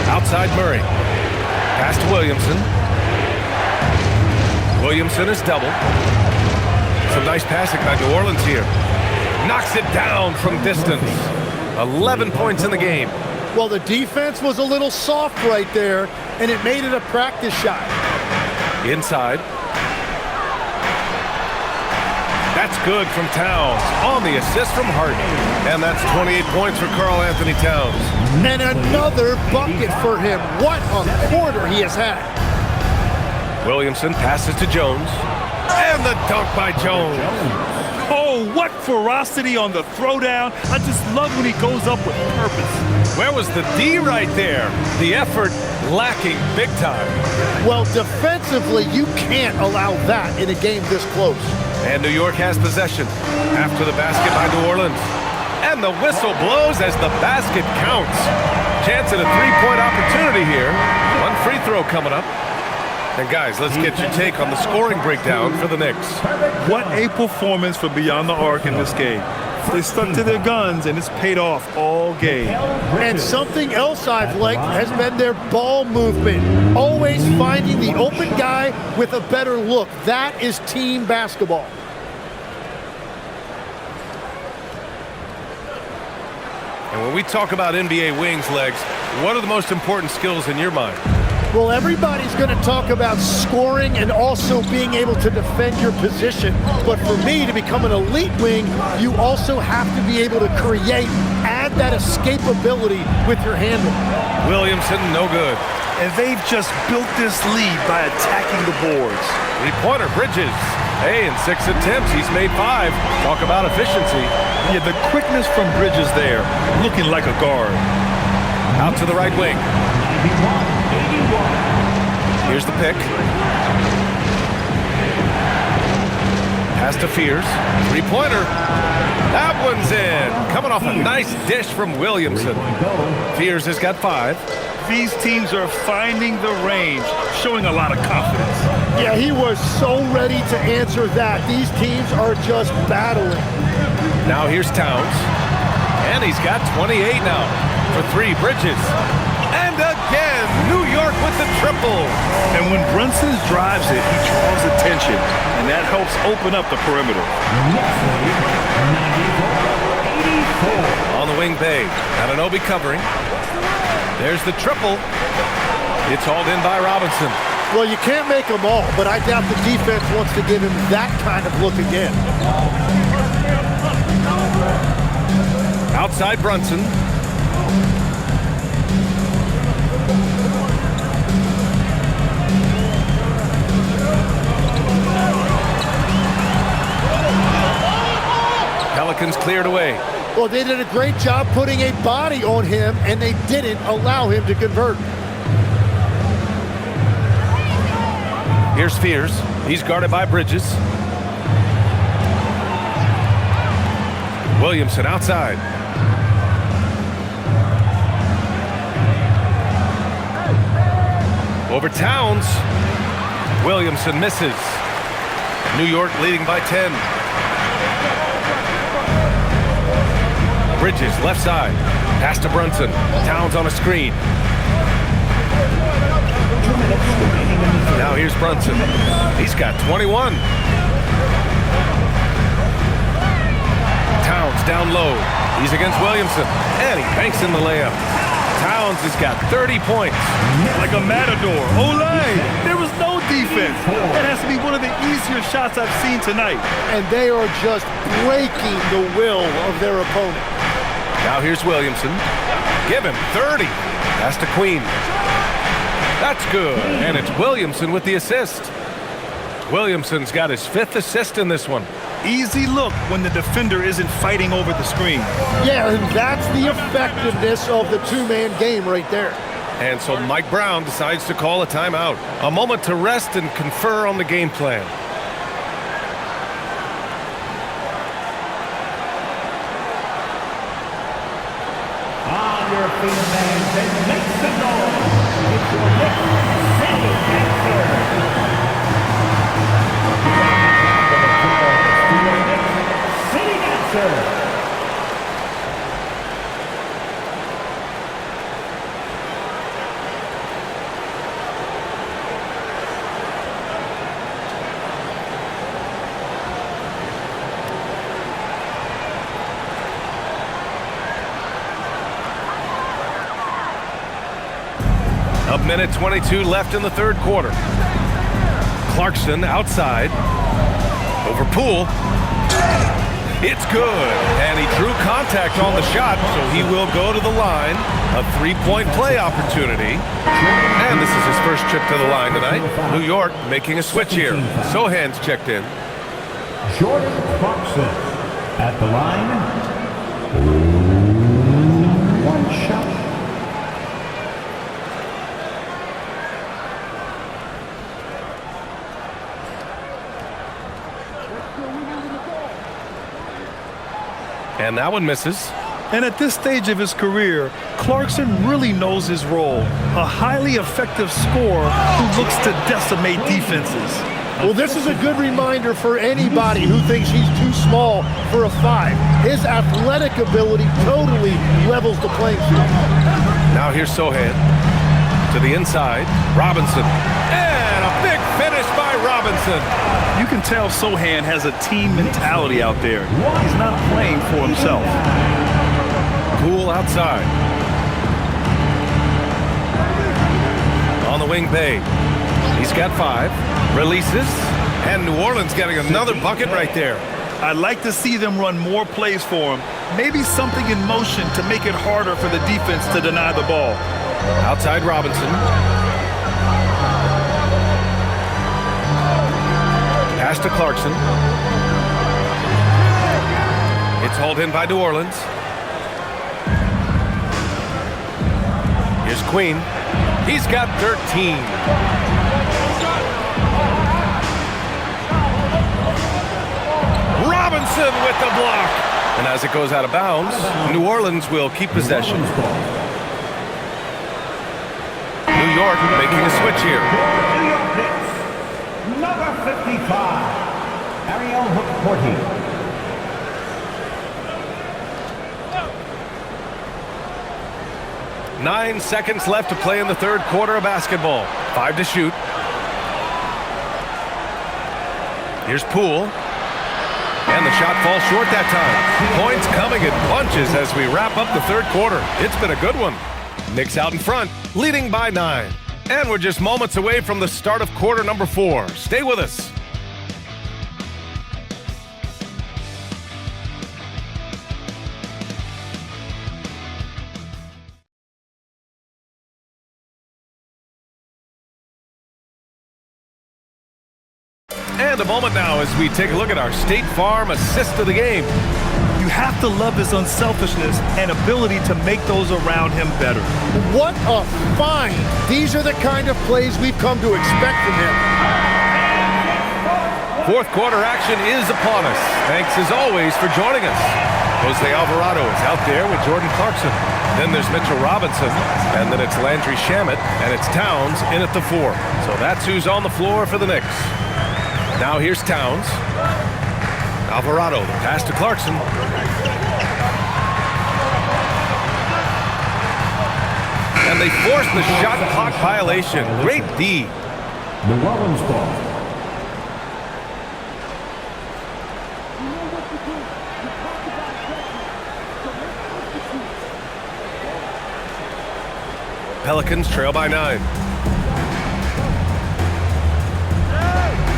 Outside Murray. Pass to Williamson. Williamson is doubled. Some nice passing by New Orleans here. Knocks it down from distance. 11 points in the game. Well, the defense was a little soft right there, and it made it a practice shot. Inside. That's good from Towns on the assist from Hart. And that's 28 points for Karl Anthony Towns. And another bucket for him. What a quarter he has had. Williamson passes to Jones. And the dunk by Jones. Oh, what ferocity on the throwdown. I just love when he goes up with purpose. Where was the D right there? The effort lacking big time. Well, defensively, you can't allow that in a game this close. And New York has possession after the basket by New Orleans. And the whistle blows as the basket counts. Chance at a three-point opportunity here. One free throw coming up. And guys, let's get your take on the scoring breakdown for the Knicks. What a performance from beyond the arc in this game. They stuck to their guns, and it's paid off all game. And something else I've liked has been their ball movement. Always finding the open guy with a better look. That is team basketball. And when we talk about NBA wings, Legs, what are the most important skills in your mind? Well, everybody's going to talk about scoring and also being able to defend your position. But for me, to become an elite wing, you also have to be able to create, add that escapability with your handle. Williamson, no good. And they've just built this lead by attacking the boards. Three-pointer, Bridges. Hey, in 6 attempts, he's made 5. Talk about efficiency. Yeah, the quickness from Bridges there, looking like a guard. Out to the right wing. Here's the pick. Pass to Fears. Three-pointer. That one's in. Coming off a nice dish from Williamson. Fears has got 5. These teams are finding the range, showing a lot of confidence. Yeah, he was so ready to answer that. These teams are just battling. Now here's Towns. And he's got 28 now. For 3, Bridges. And again, New York with the triple. And when Brunson drives it, he draws attention, and that helps open up the perimeter. On the wing, Bay. Anunoby covering. There's the triple. It's hauled in by Robinson. Well, you can't make them all, but I doubt the defense wants to give him that kind of look again. Outside Brunson. Pelicans cleared away. Well, they did a great job putting a body on him, and they didn't allow him to convert. Here's Fears. He's guarded by Bridges. Williamson outside. Over Towns. Williamson misses. New York leading by 10. Bridges left side. Pass to Brunson. Towns on a screen. Now here's Brunson. He's got 21. Towns down low. He's against Williamson. And he banks in the layup. Towns has got 30 points. Like a matador. Olay! There was no defense. That has to be one of the easier shots I've seen tonight. And they are just breaking the will of their opponent. Now here's Williamson. Give him 30. Pass to Queen. That's good. And it's Williamson with the assist. Williamson's got his 5th assist in this one. Easy look when the defender isn't fighting over the screen. Yeah, and that's the effectiveness of the two-man game right there. And so Mike Brown decides to call a timeout. A moment to rest and confer on the game plan. On your feet, fans, and make some noise. It's your Knicks City Dancer. City Dancer. A minute 22 left in the third quarter. Clarkson outside. Over Poole. It's good. And he drew contact on the shot, so he will go to the line. A three-point play opportunity. And this is his first trip to the line tonight. New York making a switch here. Sohan's checked in. Jordan Clarkson at the line. One shot. And that one misses. And at this stage of his career, Clarkson really knows his role. A highly effective scorer who looks to decimate defenses. Well, this is a good reminder for anybody who thinks he's too small for a 5. His athletic ability totally levels the playing field. Now here's Sohan. To the inside. Robinson. And a big finish by Robinson. You can tell Sohan has a team mentality out there. He's not playing for himself. Poole outside. On the wing, Bay. He's got 5. Releases. And New Orleans getting another bucket right there. I'd like to see them run more plays for him. Maybe something in motion to make it harder for the defense to deny the ball. Outside Robinson. Pass to Clarkson. It's hauled in by New Orleans. Here's Queen. He's got 13. Robinson with the block. And as it goes out of bounds, New Orleans will keep possession. New York making a switch here. New York Knicks, number 55, Ariel Hook-Porty. Nine seconds left to play in the third quarter of basketball. 5 to shoot. Here's Poole. And the shot falls short that time. Points coming in bunches as we wrap up the third quarter. It's been a good one. Knicks out in front, leading by 9. And we're just moments away from the start of quarter number 4. Stay with us. And a moment now as we take a look at our State Farm assist of the game. You have to love his unselfishness and ability to make those around him better. What a find! These are the kind of plays we've come to expect from him. Fourth quarter action is upon us. Thanks as always for joining us. Jose Alvarado is out there with Jordan Clarkson. Then there's Mitchell Robinson, and then it's Landry Shamet, and it's Towns in at the 4. So that's who's on the floor for the Knicks. Now here's Towns. Alvarado, the pass to Clarkson. And they force the shot clock violation. Great D. New Orleans ball. Pelicans trail by 9.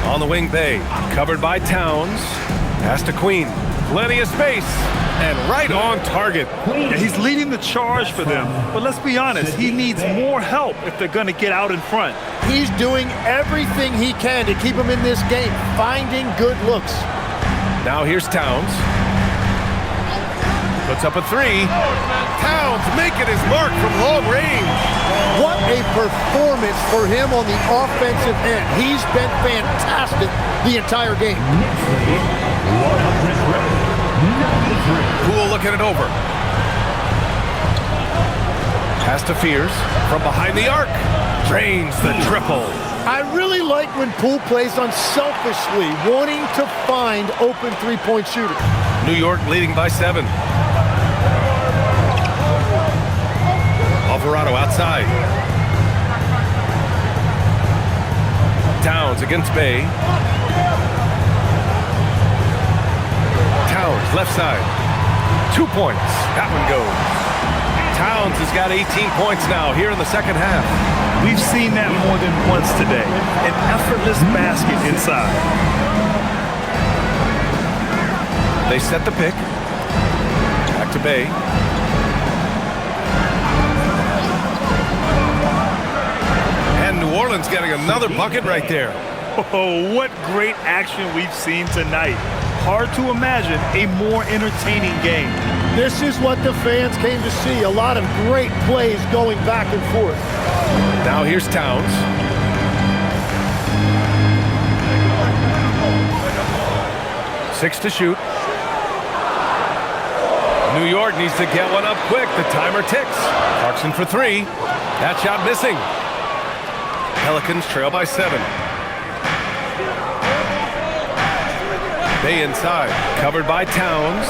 On the wing, Bay. Covered by Towns. Pass to Queen. Plenty of space. And right on target. Yeah, he's leading the charge for them. But let's be honest, he needs more help if they're going to get out in front. He's doing everything he can to keep him in this game, finding good looks. Now here's Towns. Puts up a 3. Towns making his mark from long range. What a performance for him on the offensive end. He's been fantastic the entire game. Poole looking it over. Pass to Fears from behind the arc. Drains the triple. I really like when Poole plays unselfishly, wanting to find open three-point shooters. New York leading by 7. Alvarado outside. Towns against Bay. Towns left side. 2 points. That one goes. Towns has got 18 points now here in the second half. We've seen that more than once today. An effortless basket inside. They set the pick. Back to Bay. And New Orleans getting another bucket right there. Oh, what great action we've seen tonight. Hard to imagine a more entertaining game. This is what the fans came to see. A lot of great plays going back and forth. Now here's Towns. Six to shoot. New York needs to get one up quick. The timer ticks. Clarkson for 3. That shot missing. Pelicans trail by 7. Bay inside. Covered by Towns.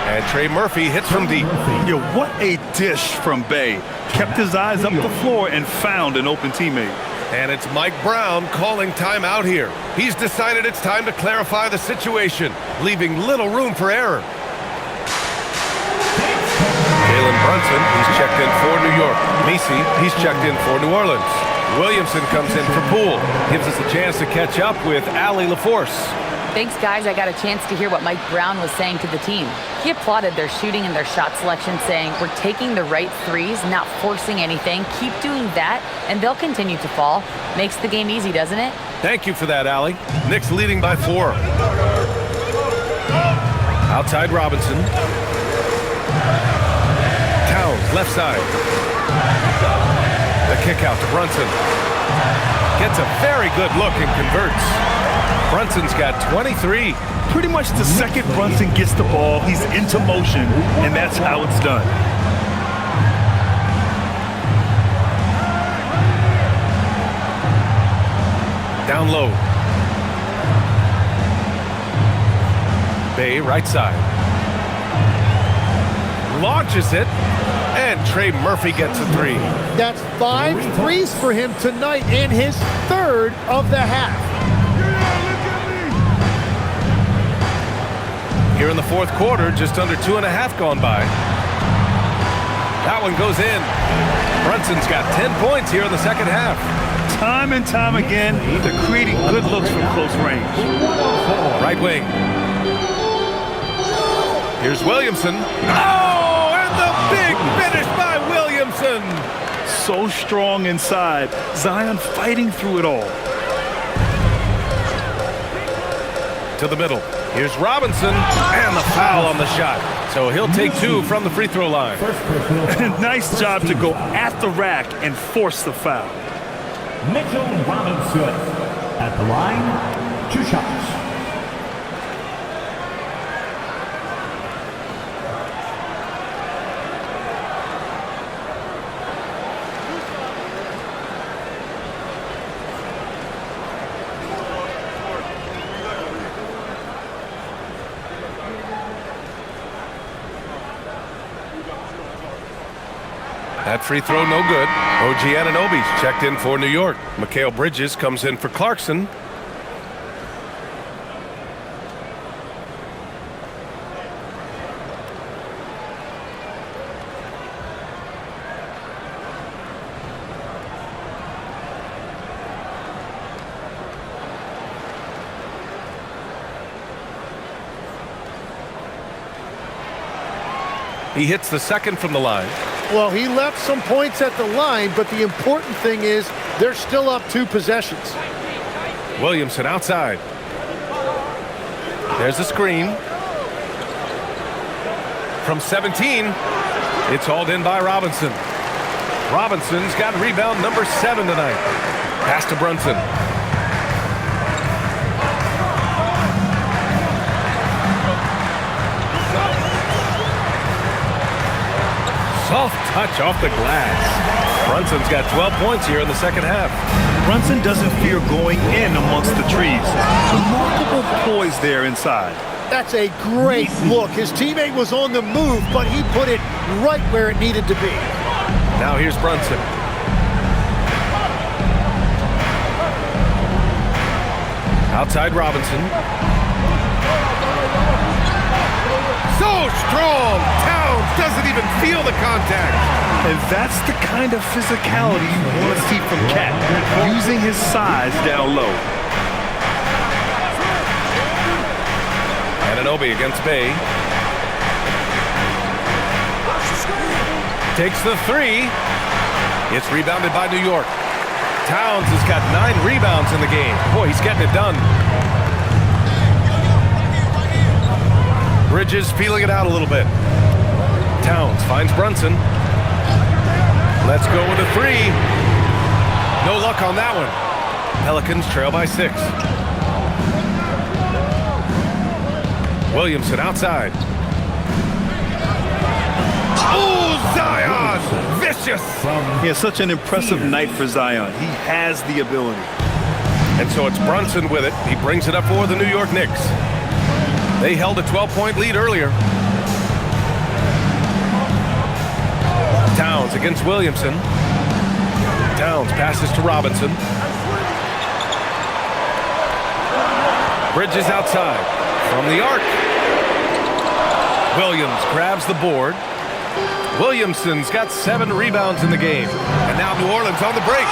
And Trey Murphy hits from deep. Yeah, what a dish from Bay. Kept his eyes up the floor and found an open teammate. And it's Mike Brown calling timeout here. He's decided it's time to clarify the situation, leaving little room for error. Jalen Brunson, he's checked in for New York. Macy, he's checked in for New Orleans. Williamson comes in for Poole. Gives us a chance to catch up with Allie LaForce. Thanks, guys. I got a chance to hear what Mike Brown was saying to the team. He applauded their shooting and their shot selection, saying, "We're taking the right threes, not forcing anything. Keep doing that, and they'll continue to fall." Makes the game easy, doesn't it? Thank you for that, Allie. Knicks leading by 4. Outside Robinson. Towns, left side. The kick out to Brunson. Gets a very good look and converts. Brunson's got 23. Pretty much the second Brunson gets the ball, he's into motion, and that's how it's done. Down low. Bay, right side. Launches it, and Trey Murphy gets a 3. That's 5 threes for him tonight and his 3rd of the half. Here in the fourth quarter, just under 2.5 gone by. That one goes in. Brunson's got 10 points here in the second half. Time and time again, they're creating good looks from close range. Right wing. Here's Williamson. Oh, and the big finish by Williamson. So strong inside. Zion fighting through it all. To the middle. Here's Robinson, and the foul on the shot. So he'll take 2 from the free throw line. Nice job to go at the rack and force the foul. Mitchell Robinson at the line. 2 shots. That free throw no good. OG Anunoby's checked in for New York. Mikal Bridges comes in for Clarkson. He hits the second from the line. Well, he left some points at the line, but the important thing is they're still up 2 possessions. Williamson outside. There's a screen. From 17, it's hauled in by Robinson. Robinson's got rebound number 7 tonight. Pass to Brunson. Soft touch off the glass. Brunson's got 12 points here in the second half. Brunson doesn't fear going in amongst the trees. Remarkable poise there inside. That's a great look. His teammate was on the move, but he put it right where it needed to be. Now here's Brunson. Outside Robinson. So strong! Towns doesn't even feel the contact. And that's the kind of physicality you want to see from Cat, using his size down low. Anunoby against Bay. Takes the 3. It's rebounded by New York. Towns has got 9 rebounds in the game. Boy, he's getting it done. Bridges feeling it out a little bit. Towns finds Brunson. Let's go with a 3. No luck on that one. Pelicans trail by 6. Williamson outside. Oh, Zion! Vicious! He has such an impressive night for Zion. He has the ability. And so it's Brunson with it. He brings it up for the New York Knicks. They held a 12-point lead earlier. Towns against Williamson. Towns passes to Robinson. Bridges outside. From the arc. Williams grabs the board. Williamson's got 7 rebounds in the game. And now New Orleans on the break.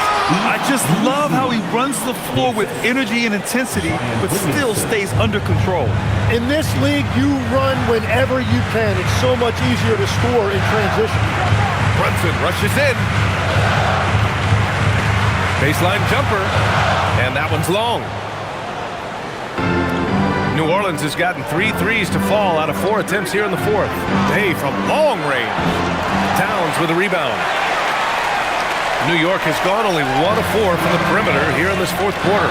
I just love how he runs the floor with energy and intensity, but still stays under control. In this league, you run whenever you can. It's so much easier to score in transition. Brunson rushes in. Baseline jumper. And that one's long. New Orleans has gotten 3 threes to fall out of 4 attempts here in the 4th. Day from long range. Towns with a rebound. New York has gone only 1 of 4 from the perimeter here in this 4th quarter.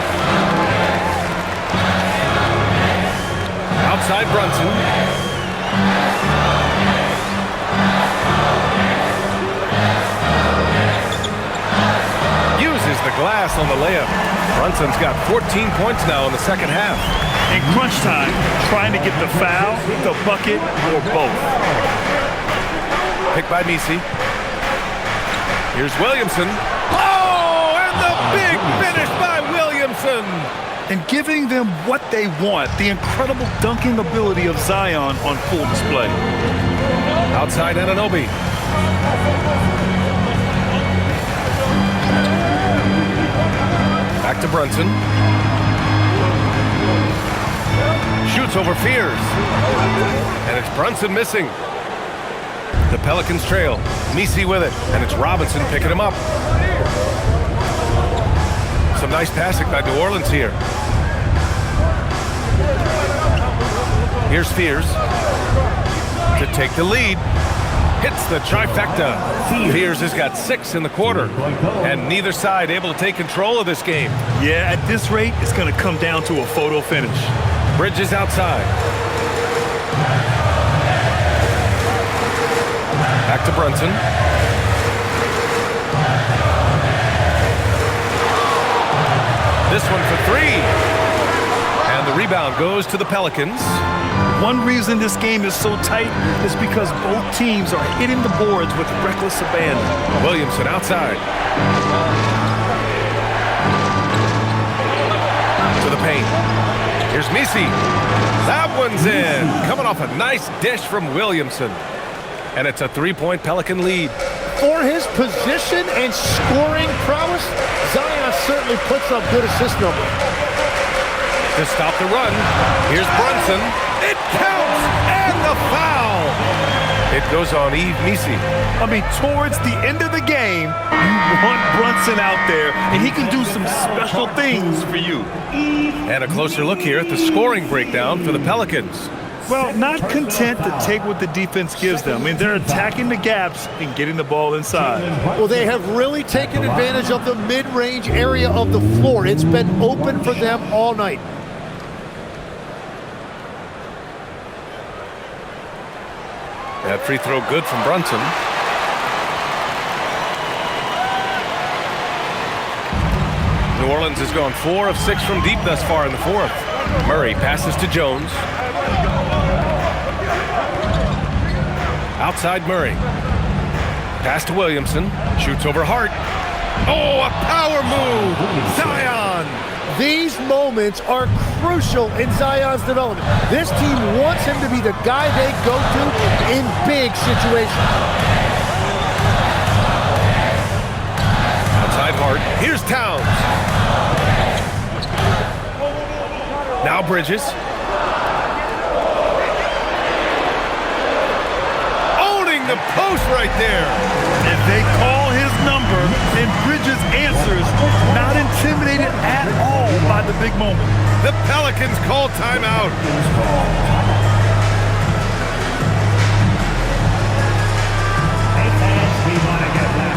Outside Brunson. Uses the glass on the layup. Brunson's got 14 points now in the second half. In crunch time, trying to get the foul, the bucket, or both. Picked by Misi. Here's Williamson. Oh, and the big finish by Williamson. And giving them what they want, the incredible dunking ability of Zion on full display. Outside Anunoby. Back to Brunson. Shoots over Fears. And it's Brunson missing. The Pelicans trail. Misi with it. And it's Robinson picking him up. Some nice passing by New Orleans here. Here's Fears to take the lead. hits the trifecta. Pierce has got 6 in the quarter, and neither side able to take control of this game. Yeah, at this rate, it's going to come down to a photo finish. Bridges outside. Back to Brunson. This one for 3. And the rebound goes to the Pelicans. One reason this game is so tight is because both teams are hitting the boards with reckless abandon. Williamson outside. To the paint. Here's Misi. That one's in. Coming off a nice dish from Williamson. And it's a 3-point Pelican lead. For his position and scoring prowess, Zion certainly puts up good assist numbers. To stop the run, here's Brunson. It counts, and the foul. It goes on Yves Misi. I mean, towards the end of the game, you want Brunson out there, and he can do some special things for you. And a closer look here at the scoring breakdown for the Pelicans. Well, not content to take what the defense gives them. I mean, they're attacking the gaps and getting the ball inside. Well, they have really taken advantage of the mid-range area of the floor. It's been open for them all night. That free throw good from Brunson. New Orleans has gone 4 of 6 from deep thus far in the fourth. Murray passes to Jones. Outside Murray. Pass to Williamson. Shoots over Hart. Oh, a power move! Zion! These moments are crucial in Zion's development. This team wants him to be the guy they go to in big situations. Outside Hart. Here's Towns. Now Bridges. Owning the post right there. If they call his number, then Bridges answers, not intimidated at all by the big moment. The Pelicans call timeout. Hey fans, we want to get back.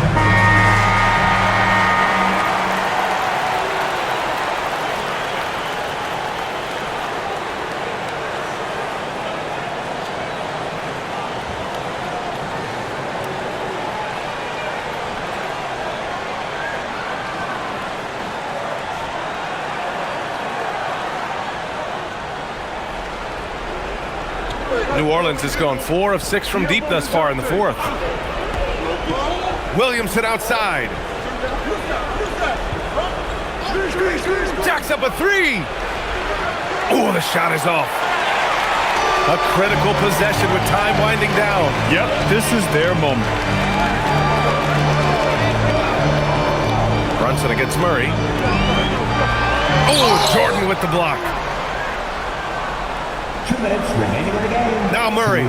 New Orleans has gone 4 of 6 from deep thus far in the fourth. Williamson outside. Jacks up a 3. Oh, the shot is off. A critical possession with time winding down. Yep, this is their moment. Brunson against Murray. Oh, Jordan with the block. 2 minutes remaining in the game. Now Murray.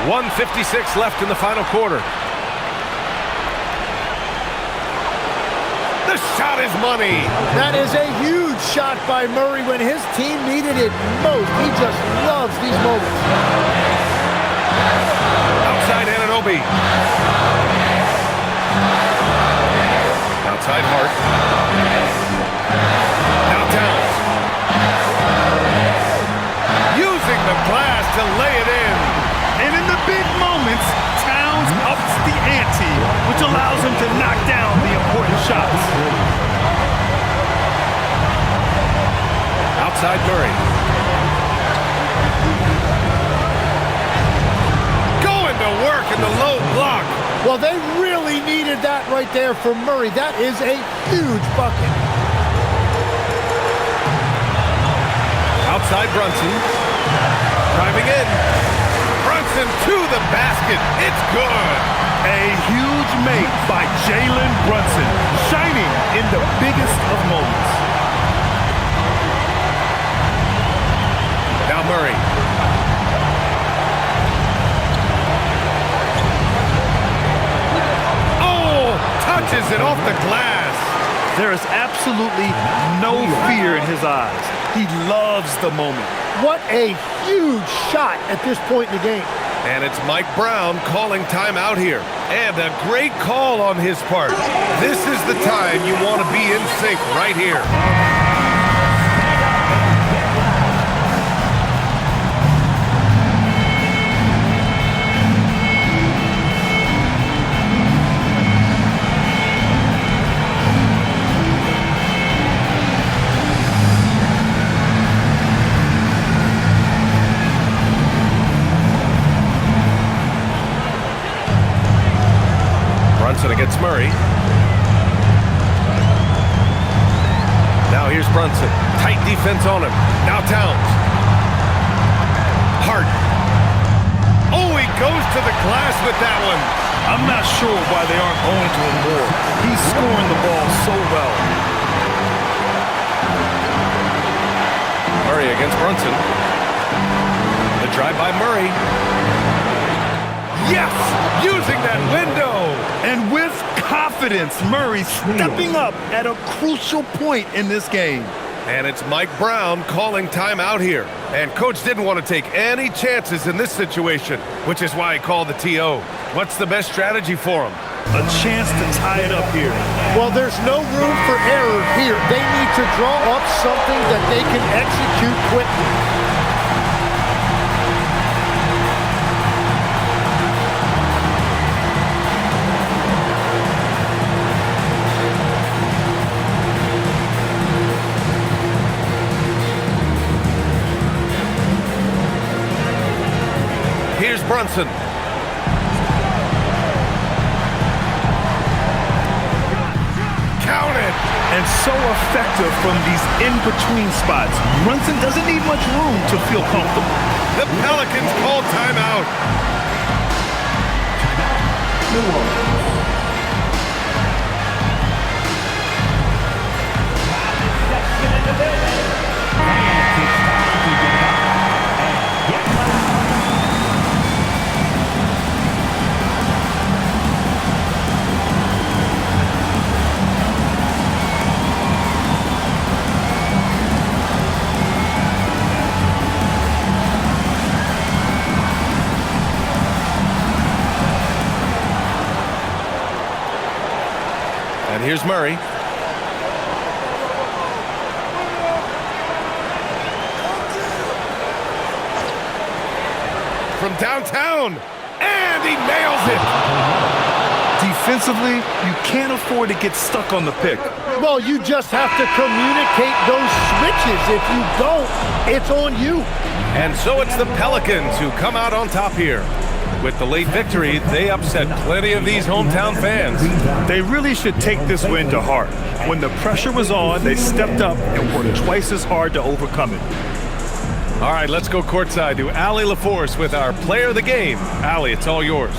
1:56 left in the final quarter. The shot is money. That is a huge shot by Murray when his team needed it most. He just loves these moments. Outside Anunoby. Outside Hart. Now Towns. Using the glass to lay it in. And in the big moments, Towns ups the ante, which allows him to knock down the important shots. Outside Murray. Going to work in the low block. Well, they really needed that right there for Murray. That is a huge bucket. Outside Brunson. Driving in. Brunson to the basket. It's good. A huge make by Jalen Brunson, shining in the biggest of moments. Now Murray. Oh, touches it off the glass. There is absolutely no fear in his eyes. He loves the moment. What a huge shot at this point in the game. And it's Mike Brown calling timeout here. And a great call on his part. This is the time you want to be in sync right here. Brunson against Murray. Now here's Brunson. Tight defense on him. Now Towns. Hart. Oh, he goes to the glass with that one. I'm not sure why they aren't going to him more. He's scoring the ball so well. Murray against Brunson. The drive by Murray. Yes! Using that window! And with confidence, Murray stepping up at a crucial point in this game. And it's Mike Brown calling timeout here. And coach didn't want to take any chances in this situation, which is why he called the TO. What's the best strategy for him? A chance to tie it up here. Well, there's no room for error here. They need to draw up something that they can execute quickly. Here's Brunson. Count it! And so effective from these in-between spots. Brunson doesn't need much room to feel comfortable. The Pelicans call timeout. And here's Murray. From downtown. And he nails it. Defensively, you can't afford to get stuck on the pick. Well, you just have to communicate those switches. If you don't, it's on you. And so it's the Pelicans who come out on top here. With the late victory, they upset plenty of these hometown fans. They really should take this win to heart. When the pressure was on, they stepped up and worked twice as hard to overcome it. All right, let's go courtside to Allie LaForce with our player of the game. Allie, it's all yours.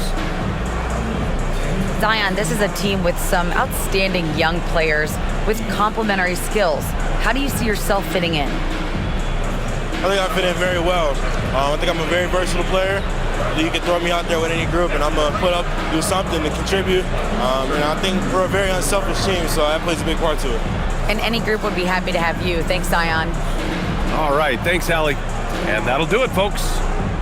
Zion, this is a team with some outstanding young players with complementary skills. How do you see yourself fitting in? I think I fit in very well. I think I'm a very versatile player. You can throw me out there with any group, and I'm going to put up, do something to contribute. And I think we're a very unselfish team, so that plays a big part to it. And any group would be happy to have you. Thanks, Zion. All right, thanks, Allie. And that'll do it, folks.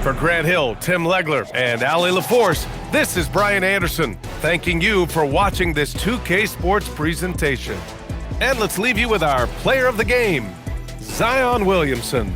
For Grant Hill, Tim Legler, and Allie LaForce, this is Brian Anderson, thanking you for watching this 2K Sports presentation. And let's leave you with our player of the game, Zion Williamson.